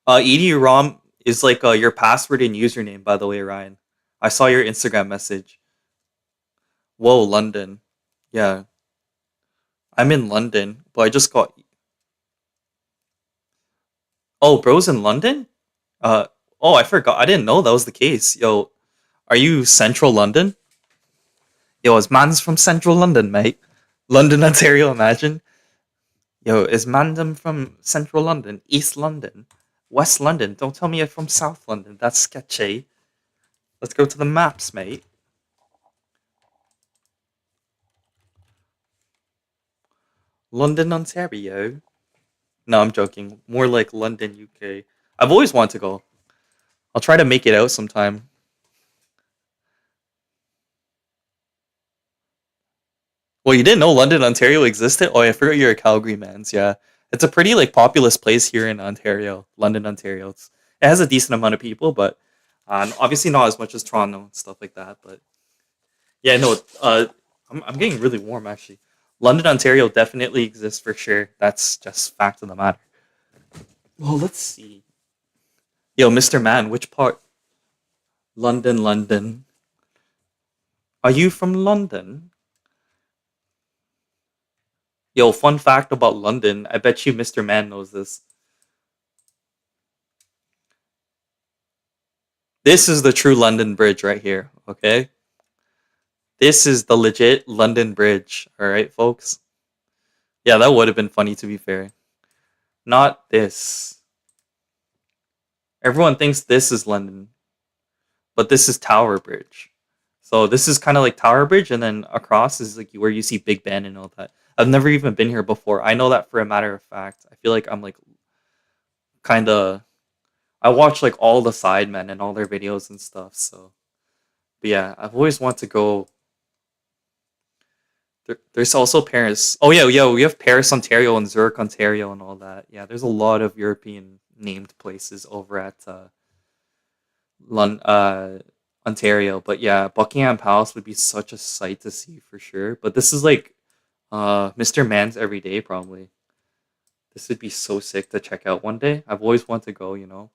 A: EDU-ROM is like your password and username, by the way, Ryan. I saw your Instagram message. Whoa, London. Yeah, I'm in London, but I just got. Oh, bro's in London? Uh, oh, I forgot. I didn't know that was the case. Yo, are you Central London? Yo, is man's from Central London, mate? London, Ontario, imagine. Yo, is Mandem from Central London, East London, West London? Don't tell me you're from South London. That's sketchy. Let's go to the maps, mate. London, Ontario. No, I'm joking. More like London, UK. I've always wanted to go. I'll try to make it out sometime. Well, you didn't know London, Ontario existed? Oh, I forgot you're a Calgary man's. Yeah, it's a pretty like populous place here in Ontario, London, Ontario. It has a decent amount of people, but obviously not as much as Toronto and stuff like that. But yeah, no, I'm getting really warm actually. London, Ontario definitely exists for sure. That's just fact of the matter. Well, let's see. Yo, Mr. Man, which part? London, London. Are you from London? Yo, fun fact about London. I bet you Mr. Man knows this. This is the true London Bridge right here, okay? This is the legit London Bridge, all right, folks? Yeah, that would have been funny to be fair. Not this. Everyone thinks this is London, but this is Tower Bridge. So this is kind of like Tower Bridge, and then across is like where you see Big Ben and all that. I've never even been here before. I know that for a matter of fact. I feel like I'm like kind of. I watch like all the Sidemen and all their videos and stuff. So, but yeah, I've always wanted to go. There's also Paris. Oh yeah, yeah, we have Paris, Ontario, and Zurich, Ontario, and all that. Yeah, there's a lot of European named places over at Lon- uh, Ontario. But yeah, Buckingham Palace would be such a sight to see for sure. But this is like Mr. Man's every day probably. This would be so sick to check out one day. I've always wanted to go, you know.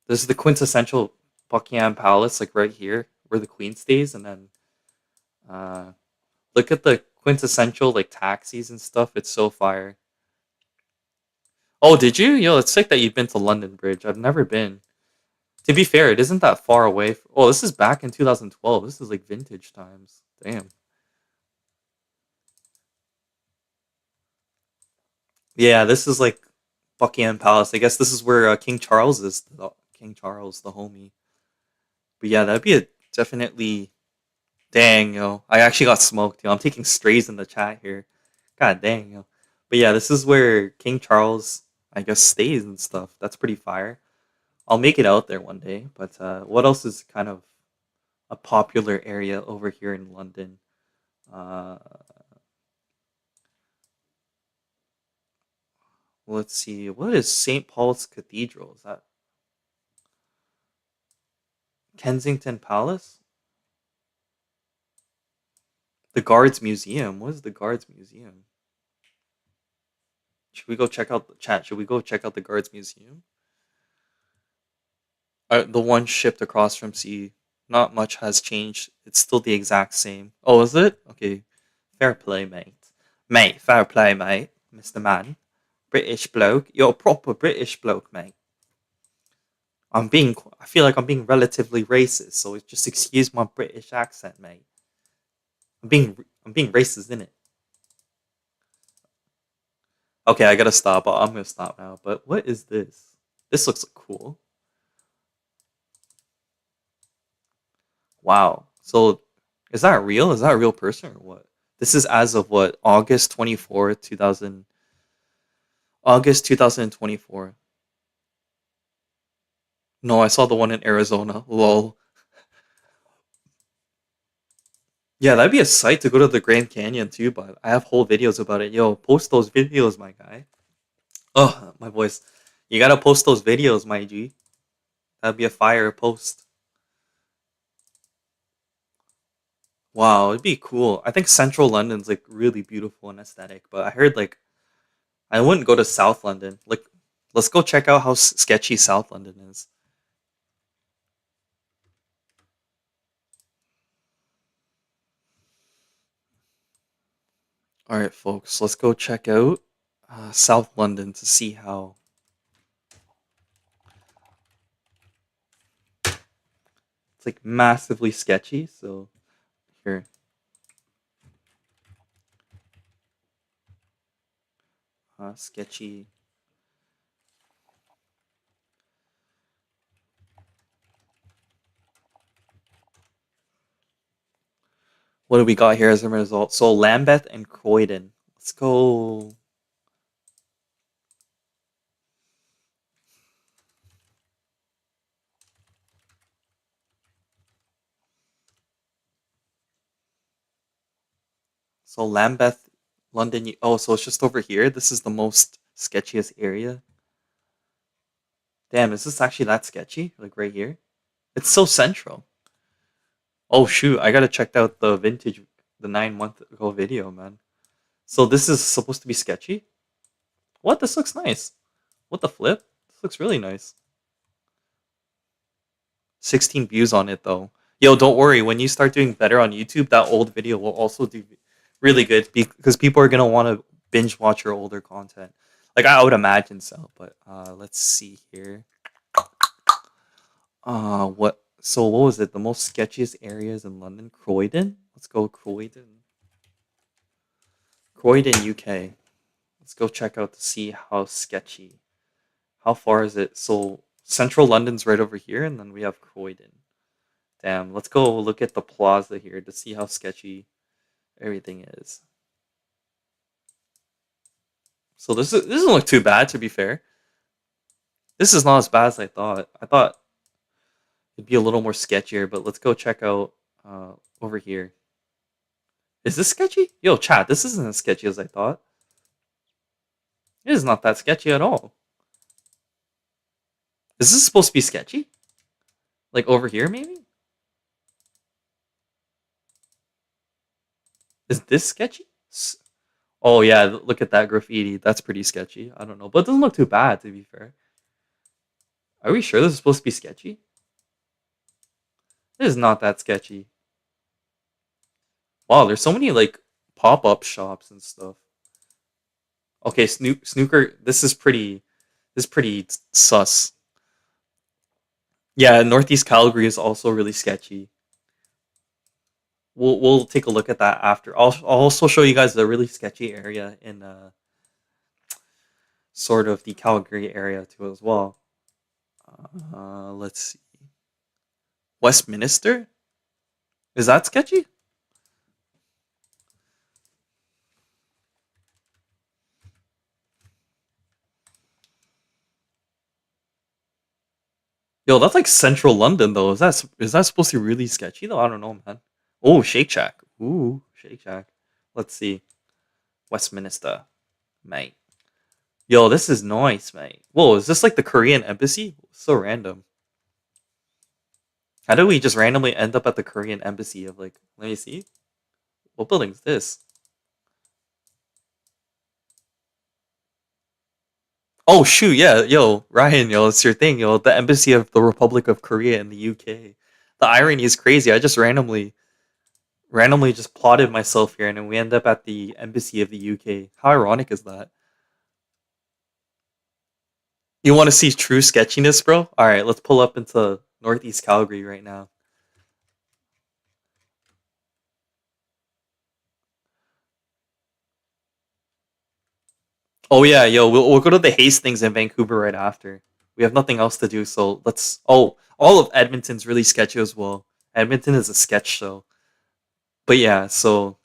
A: This is the quintessential Buckingham Palace, like right here, where the Queen stays, and then uh look at the quintessential like taxis and stuff. It's so fire. Oh, did you? Yo, it's sick that you've been to London Bridge. I've never been. To be fair, it isn't that far away. Oh, this is back in 2012. This is like vintage times. Damn. Yeah, this is like Buckingham Palace. I guess this is where King Charles is. King Charles, the homie. But yeah, that'd be a definitely. Dang, yo. I actually got smoked, yo. I'm taking strays in the chat here. God dang, yo. But yeah, this is where King Charles, I guess, stays and stuff. That's pretty fire. I'll make it out there one day. But what else is kind of a popular area over here in London? Uh, let's see. What is St. Paul's Cathedral? Is that Kensington Palace? The Guards Museum. What is the Guards Museum? Should we go check out the chat? Should we go check out the Guards Museum? The one shipped across from sea. Not much has changed. It's still the exact same. Oh, is it? Okay. Fair play, mate. Mate, fair play, mate. Mr. Man. British bloke. You're a proper British bloke, mate. I feel like I'm being relatively racist, so just excuse my British accent, mate. I'm being racist, innit? Okay, I gotta stop. I'm gonna stop now. But what is this? This looks cool. Wow. So, is that real? Is that a real person or what? This is as of what? August 2024. No, I saw the one in Arizona. Lol. Yeah, that'd be a sight to go to the Grand Canyon too, but I have whole videos about it. Yo, post those videos, my guy. Oh, my voice. You gotta post those videos, my G. That'd be a fire post. Wow, it'd be cool. I think Central London's like really beautiful and aesthetic, but I heard like I wouldn't go to South London. Like, let's go check out how sketchy South London is. All right, folks, let's go check out South London to see how it's like massively sketchy. So here, sketchy. What do we got here as a result? So Lambeth and Croydon. Let's go. So Lambeth, London. Oh, so it's just over here. This is the most sketchiest area. Damn, is this actually that sketchy? Like right here? It's so central. Oh shoot, I gotta check out the vintage, the 9 month ago video, man. So this is supposed to be sketchy? What? This looks nice. What the flip? This looks really nice. 16 views on it though. Yo, don't worry. When you start doing better on YouTube, that old video will also do really good because people are gonna want to binge watch your older content. Like I would imagine so. But let's see here. What? So what was it? The most sketchiest areas in London, Croydon. Let's go Croydon. Croydon, UK. Let's go check out to see how sketchy. How far is it? So central London's right over here, and then we have Croydon. Damn, let's go look at the plaza here to see how sketchy everything is. So this doesn't look too bad, to be fair. This is not as bad as I thought. I thought it'd be a little more sketchier, but let's go check out over here. Is this sketchy? Yo, chat, this isn't as sketchy as I thought. It is not that sketchy at all. Is this supposed to be sketchy? Like over here, maybe? Is this sketchy? Oh yeah, look at that graffiti. That's pretty sketchy. I don't know, but it doesn't look too bad, to be fair. Are we sure this is supposed to be sketchy? It is not that sketchy. Wow, there's so many like pop-up shops and stuff. Okay, snooker. This is pretty. This is pretty sus. Yeah, Northeast Calgary is also really sketchy. We'll take a look at that after. I'll also show you guys a really sketchy area in sort of the Calgary area too as well. Let's see. Westminster? Is that sketchy? Yo, that's like central London though. Is that supposed to be really sketchy though? I don't know, man. Oh, Shake Shack. Ooh, Shake Shack. Let's see. Westminster, mate. Yo, this is nice, mate. Whoa, is this like the Korean embassy? So random. How do we just randomly end up at the Korean embassy of like, let me see. What building is this? Oh shoot, yeah, yo, Ryan, yo, it's your thing, yo. The embassy of the Republic of Korea in the UK. The irony is crazy. I just randomly just plotted myself here and then we end up at the embassy of the UK. How ironic is that? You want to see true sketchiness, bro? All right, let's pull up into Northeast Calgary right now. Oh yeah, yo, we'll go to the Hastings in Vancouver right after. We have nothing else to do, so let's. Oh, all of Edmonton's really sketchy as well. Edmonton is a sketch show, but yeah, so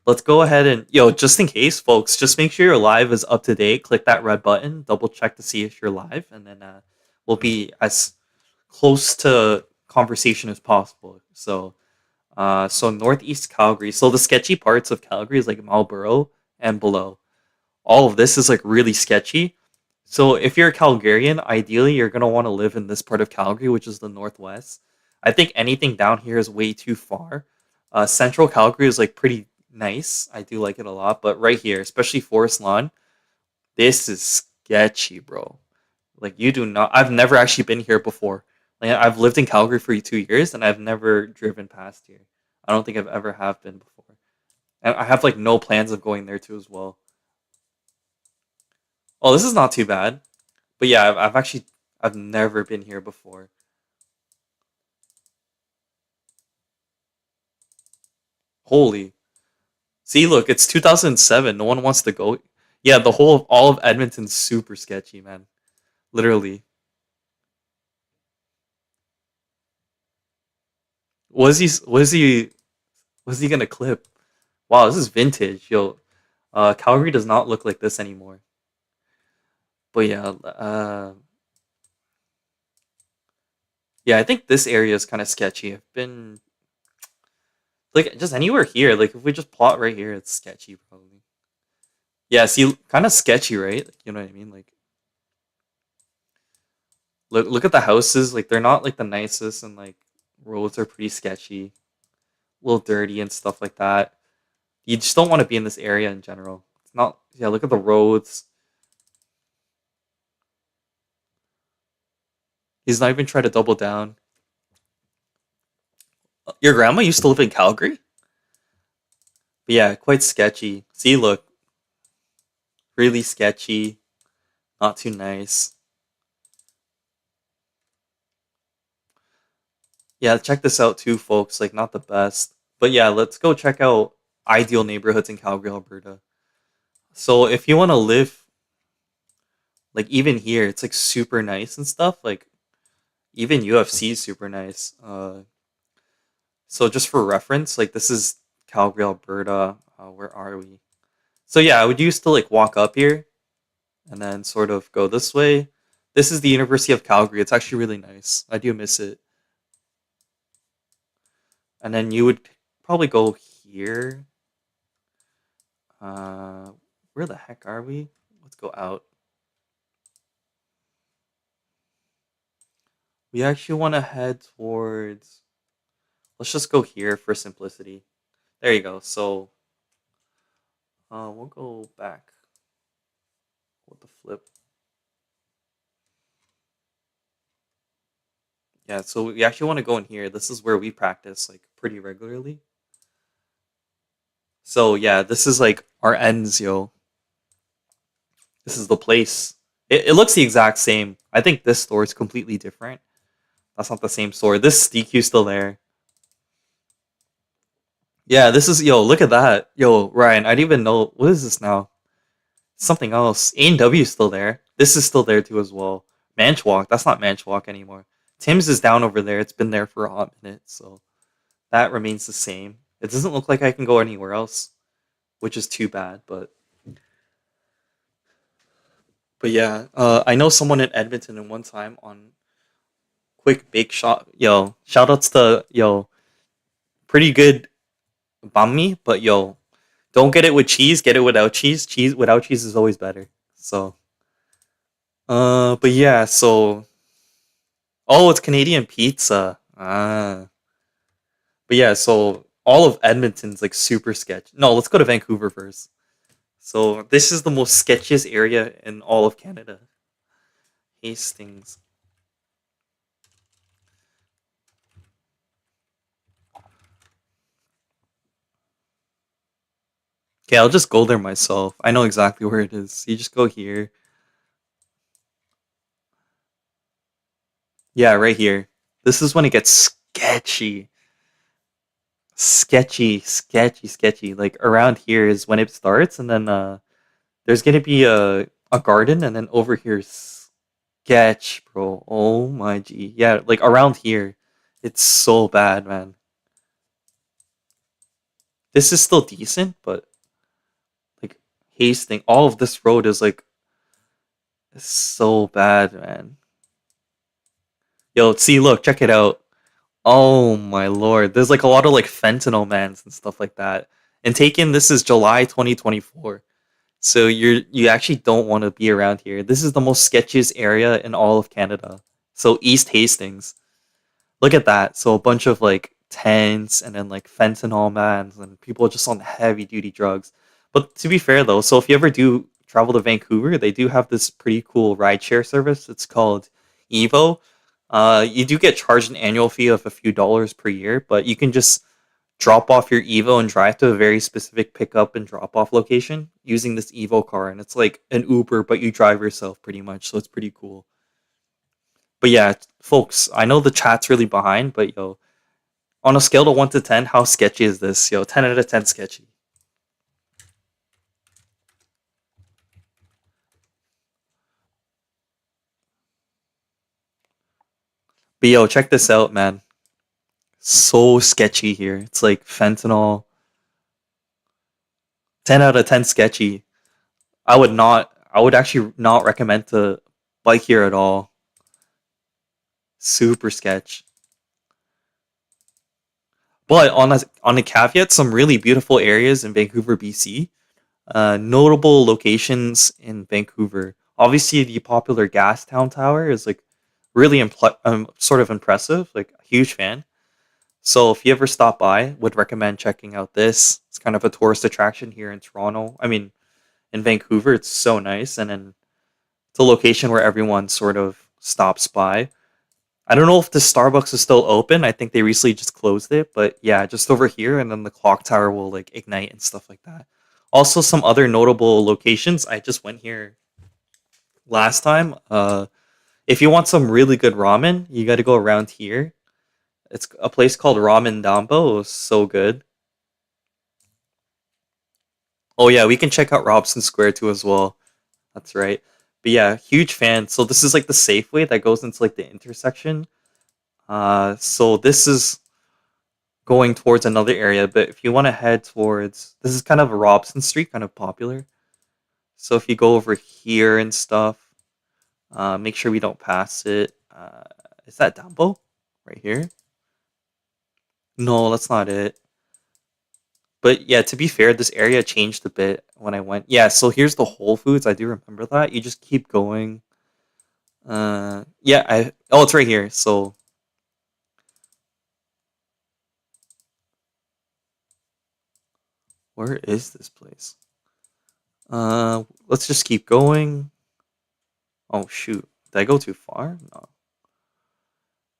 A: let's go ahead and yo, just in case, folks, just make sure your live is up to date. Click that red button, double check to see if you're live, and then we'll be as close to conversation as possible. So Northeast Calgary. So the sketchy parts of Calgary is like Marlborough and below. All of this is like really sketchy. So if you're a Calgarian, ideally you're gonna want to live in this part of Calgary, which is the northwest. I think anything down here is way too far. Central Calgary is like pretty nice. I do like it a lot, but right here, especially Forest Lawn, this is sketchy, bro. Like you do not. I've never actually been here before. Like I've lived in Calgary for 2 years, and I've never driven past here. I don't think I've ever have been before. And I have like no plans of going there too as well. Oh, this is not too bad. But yeah, I've actually I've never been here before. Holy. See, look, it's 2007. No one wants to go. Yeah, the whole of all of Edmonton's super sketchy, man. Literally. Was he gonna clip? Wow, this is vintage. Yo, Calgary does not look like this anymore. But yeah, yeah, I think this area is kind of sketchy. I've been like just anywhere here. Like if we just plot right here, it's sketchy probably. Yeah, see, kind of sketchy, right? Like, you know what I mean? Like look at the houses. Like they're not like the nicest, and like roads are pretty sketchy, a little dirty and stuff like that. You just don't want to be in this area in general. It's not. Yeah, look at the roads. He's not even trying to double down. Your grandma used to live in Calgary? But yeah, quite sketchy. See, look, really sketchy. Not too nice. Yeah, check this out too, folks. Like, not the best. But yeah, let's go check out ideal neighborhoods in Calgary, Alberta. So if you want to live, like, even here, it's like super nice and stuff. Like, even UFC is super nice. So just for reference, like, this is Calgary, Alberta. Where are we? So yeah, I would used to like walk up here and then sort of go this way. This is the University of Calgary. It's actually really nice. I do miss it. And then you would probably go here. Uh, where the heck are we? Let's go out. We actually want to head towards. Let's just go here for simplicity. There you go. So, we'll go back. What the flip? Yeah. So we actually want to go in here. This is where we practice like pretty regularly. So yeah, this is like our ends, yo. This is the place. It looks the exact same. I think this store is completely different. That's not the same store. This DQ still there. Yeah, this is yo. Look at that, yo, Ryan. I didn't even know what is this now. Something else. A&W is still there. This is still there too as well. Manchwalk. That's not Manchwalk anymore. Tim's is down over there. It's been there for a hot minute, so that remains the same. It doesn't look like I can go anywhere else, which is too bad. But yeah, I know someone in Edmonton in one time on quick bake shop. Yo, shout outs to yo, pretty good banh mi, but yo, don't get it with cheese. Get it without cheese. Cheese without cheese is always better. So, but yeah, so oh, it's Canadian pizza. Ah, but yeah, so all of Edmonton's like super sketch. No, let's go to Vancouver first. So this is the most sketchiest area in all of Canada. Hastings. Okay, I'll just go there myself. I know exactly where it is. You just go here. Yeah, right here. This is when it gets sketchy. Sketchy. Like around here is when it starts, and then there's gonna be a garden, and then over here sketch, bro. Oh my g. Yeah, like around here, it's so bad, man. This is still decent, but like Hastings, all of this road is like so bad, man. Yo, see, look, check it out. Oh my lord, there's like a lot of like fentanyl mans and stuff like that. And taken, this is July 2024. So you actually don't want to be around here. This is the most sketchiest area in all of Canada. So East Hastings. Look at that. So a bunch of like tents and then like fentanyl mans and people just on heavy duty drugs. But to be fair though, so if you ever do travel to Vancouver, they do have this pretty cool rideshare service. It's called Evo. You do get charged an annual fee of a few dollars per year, but you can just drop off your Evo and drive to a very specific pickup and drop off location using this Evo car, and it's like an Uber, but you drive yourself pretty much. So it's pretty cool. But yeah, folks, I know the chat's really behind, but yo, on a scale of 1 to 10, how sketchy is this? Yo, 10 out of 10 sketchy. But yo, check this out, man. So sketchy here. It's like fentanyl. 10 out of 10 sketchy. I would actually not recommend to bike here at all. Super sketch. But on a caveat, some really beautiful areas in Vancouver, BC. Notable locations in Vancouver. Obviously, the popular Gastown Tower is like really sort of impressive. Like a huge fan. So if you ever stop by, would recommend checking out this. It's kind of a tourist attraction here in Toronto. I mean, in Vancouver, it's so nice, and then it's a location where everyone sort of stops by. I don't know if the Starbucks is still open. I think they recently just closed it, but yeah, just over here, and then the clock tower will like ignite and stuff like that. Also, some other notable locations. I just went here last time. If you want some really good ramen, you got to go around here. It's a place called Ramen Dambo. It was so good. Oh yeah, we can check out Robson Square too as well. That's right. But yeah, huge fan. So this is like the Safeway that goes into like the intersection. So this is going towards another area, but if you want to head towards, this is kind of a Robson Street, kind of popular. So if you go over here and stuff, make sure we don't pass it. Is that Dumbo right here? No, that's not it. But yeah, to be fair, this area changed a bit when I went. Yeah, so here's the Whole Foods. I do remember that. You just keep going. Yeah, it's right here. So where is this place? Let's just keep going. Oh shoot, did I go too far? No.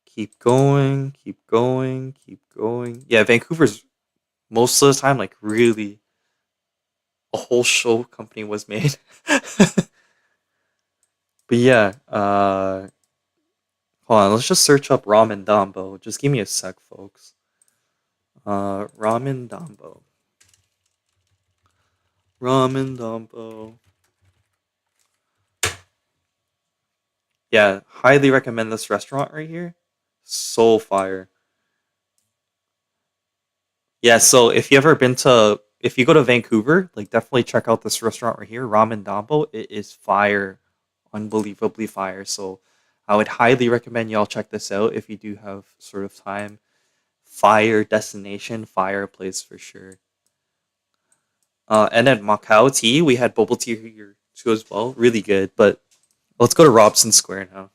A: Keep going, keep going, keep going. Yeah, Vancouver's most of the time like really a whole show company was made. But yeah, hold on, let's just search up Ramen Dambo. Just give me a sec, folks. Ramen Dambo. Ramen Dambo. Yeah, highly recommend this restaurant right here. So fire. Yeah, so if you go to Vancouver, like definitely check out this restaurant right here, Ramen Dambo. It is fire, unbelievably fire. So I would highly recommend y'all check this out if you do have sort of time. Fire destination, fire place for sure. And then Macau tea, we had bubble tea here too as well, really good. But let's go to Robson Square now.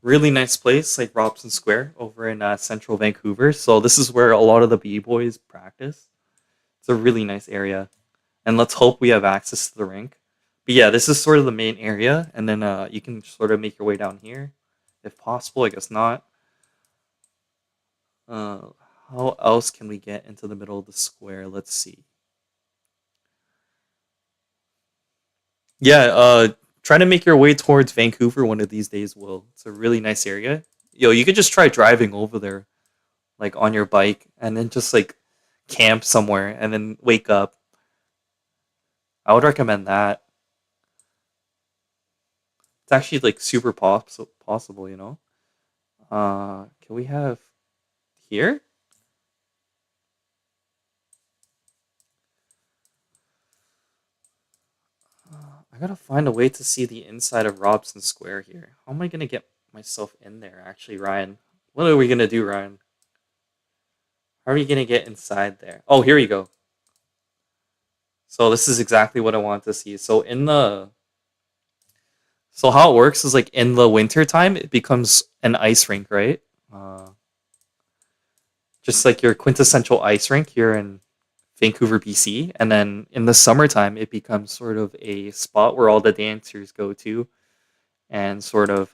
A: Really nice place, like Robson Square over in central Vancouver. So this is where a lot of the b-boys practice. It's a really nice area, and let's hope we have access to the rink. But yeah, this is sort of the main area, and then you can sort of make your way down here, if possible. I guess not. Uh, how else can we get into the middle of the square? Let's see. Yeah, try to make your way towards Vancouver one of these days, Will. It's a really nice area. Yo, you could just try driving over there, like on your bike, and then just like camp somewhere and then wake up. I would recommend that. It's actually like super possible, you know. Can we have here? I gotta find a way to see the inside of Robson Square here. How am I gonna get myself in there? Actually, Ryan, what are we gonna do, Ryan? How are we gonna get inside there? Oh, here we go. So this is exactly what I want to see. So how it works is like in the winter time, it becomes an ice rink, right? Uh, just like your quintessential ice rink here in Vancouver, BC. And then in the summertime, it becomes sort of a spot where all the dancers go to and sort of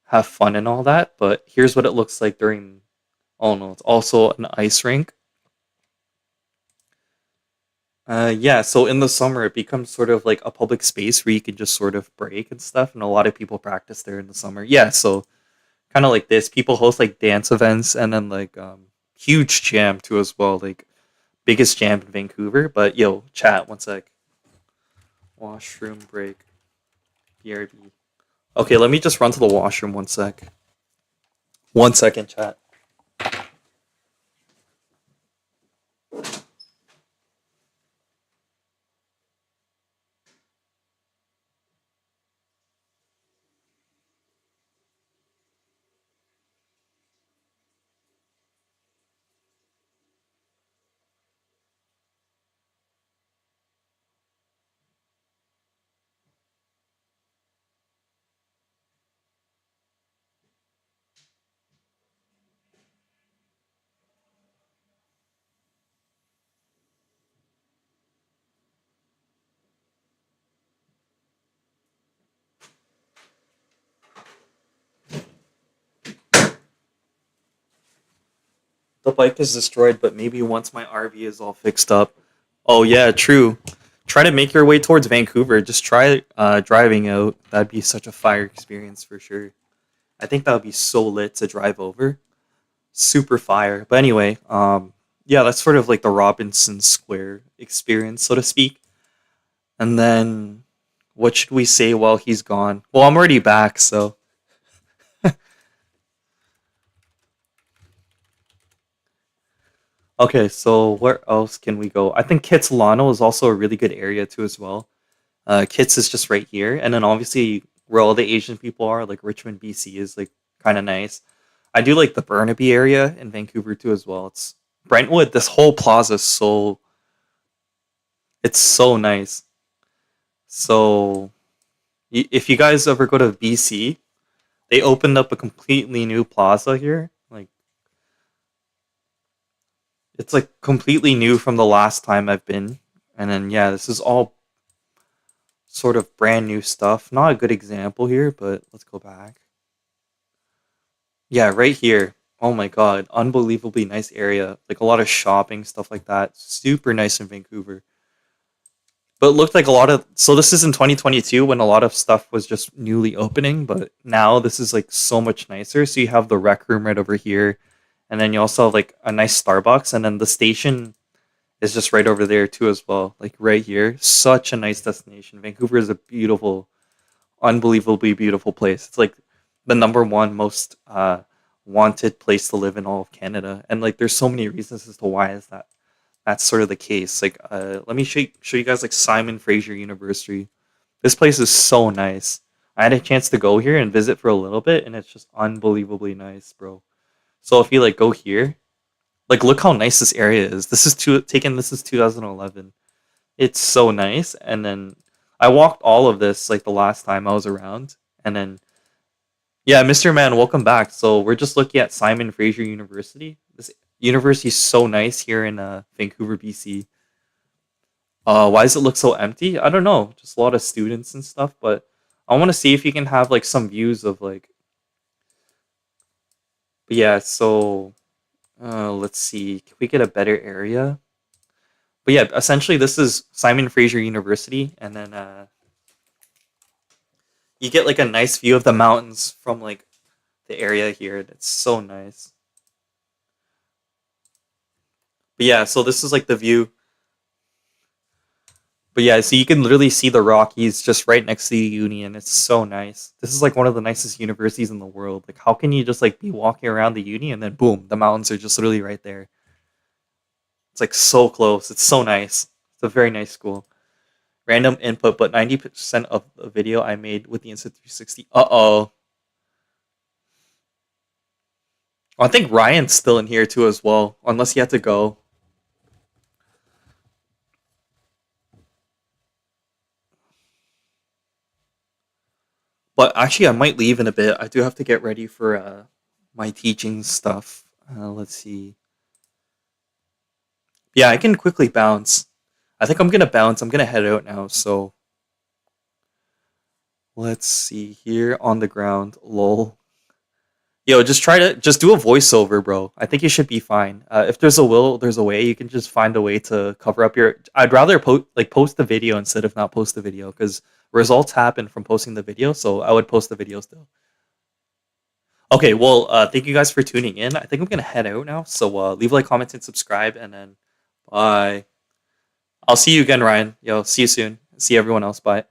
A: have fun and all that. But here's what it looks like during Oh no, it's also an ice rink. Yeah, so in the summer it becomes sort of like a public space where you can just sort of break and stuff, and a lot of people practice there in the summer. Yeah, so kind of like this, people host like dance events and then like huge jam too as well, like biggest jam in Vancouver. But yo, chat one sec. Washroom break. BRB. Okay, let me just run to the washroom one sec. 1 second, chat. The bike is destroyed, but maybe once my RV is all fixed up. Oh yeah, true. Try to make your way towards Vancouver. Just try driving out. That'd be such a fire experience for sure. I think that would be so lit to drive over. Super fire. But anyway, yeah, that's sort of like the Robinson Square experience, so to speak. And then what should we say while he's gone? Well, I'm already back, so okay, so where else can we go? I think Kitsilano is also a really good area too as well. Kits is just right here, and then obviously where all the Asian people are, like Richmond, BC, is like kind of nice. I do like the Burnaby area in Vancouver too as well. It's Brentwood. This whole plaza is so it's so nice. So if you guys ever go to BC, they opened up a completely new plaza here. Like it's like completely new from the last time I've been. And then yeah, this is all sort of brand new stuff. Not a good example here, but let's go back. Yeah, right here. Oh my god, unbelievably nice area. Like a lot of shopping, stuff like that. Super nice in Vancouver. But it looked like a lot of so this is in 2022 when a lot of stuff was just newly opening, but now this is like so much nicer. So you have the rec room right over here, and then you also have like a nice Starbucks, and then the station is just right over there too as well. Like right here. Such a nice destination. Vancouver is a beautiful, unbelievably beautiful place. It's like the number one most wanted place to live in all of Canada. And like there's so many reasons as to why is that that's sort of the case. Like let me show you guys like Simon Fraser University. This place is so nice. I had a chance to go here and visit for a little bit and it's just unbelievably nice, bro. So if you like go here, like look how nice this area is. This is 2011. It's so nice. And then I walked all of this like the last time I was around. And then yeah, Mr. Man, welcome back. So we're just looking at Simon Fraser University. This university is so nice here in Vancouver, BC. Why does it look so empty? I don't know. Just a lot of students and stuff. But I want to see if you can have like some views of like. But yeah, so let's see. Can we get a better area? But yeah, essentially this is Simon Fraser University, and then you get like a nice view of the mountains from like the area here. It's so nice. But yeah, so this is like the view. But yeah, so you can literally see the Rockies just right next to the uni, and it's so nice. This is like one of the nicest universities in the world. Like, how can you just like be walking around the uni and then boom, the mountains are just literally right there. It's like so close. It's so nice. It's a very nice school. Random input, but 90% of the video I made with the Insta360. Uh oh. I think Ryan's still in here too as well, unless he had to go. But actually, I might leave in a bit. I do have to get ready for my teaching stuff. Let's see. Yeah, I can quickly bounce. I think I'm gonna bounce. I'm gonna head out now. So let's see here on the ground. Lol. Yo, just do a voiceover, bro. I think you should be fine. If there's a will, there's a way. You can just find a way to cover up your. I'd rather post the video instead of not post the video because results happen from posting the video. So I would post the video still. Okay, well, thank you guys for tuning in. I think I'm gonna head out now. So leave a like, comment, and subscribe, and then bye. I'll see you again, Ryan. Yo, see you soon. See everyone else. Bye.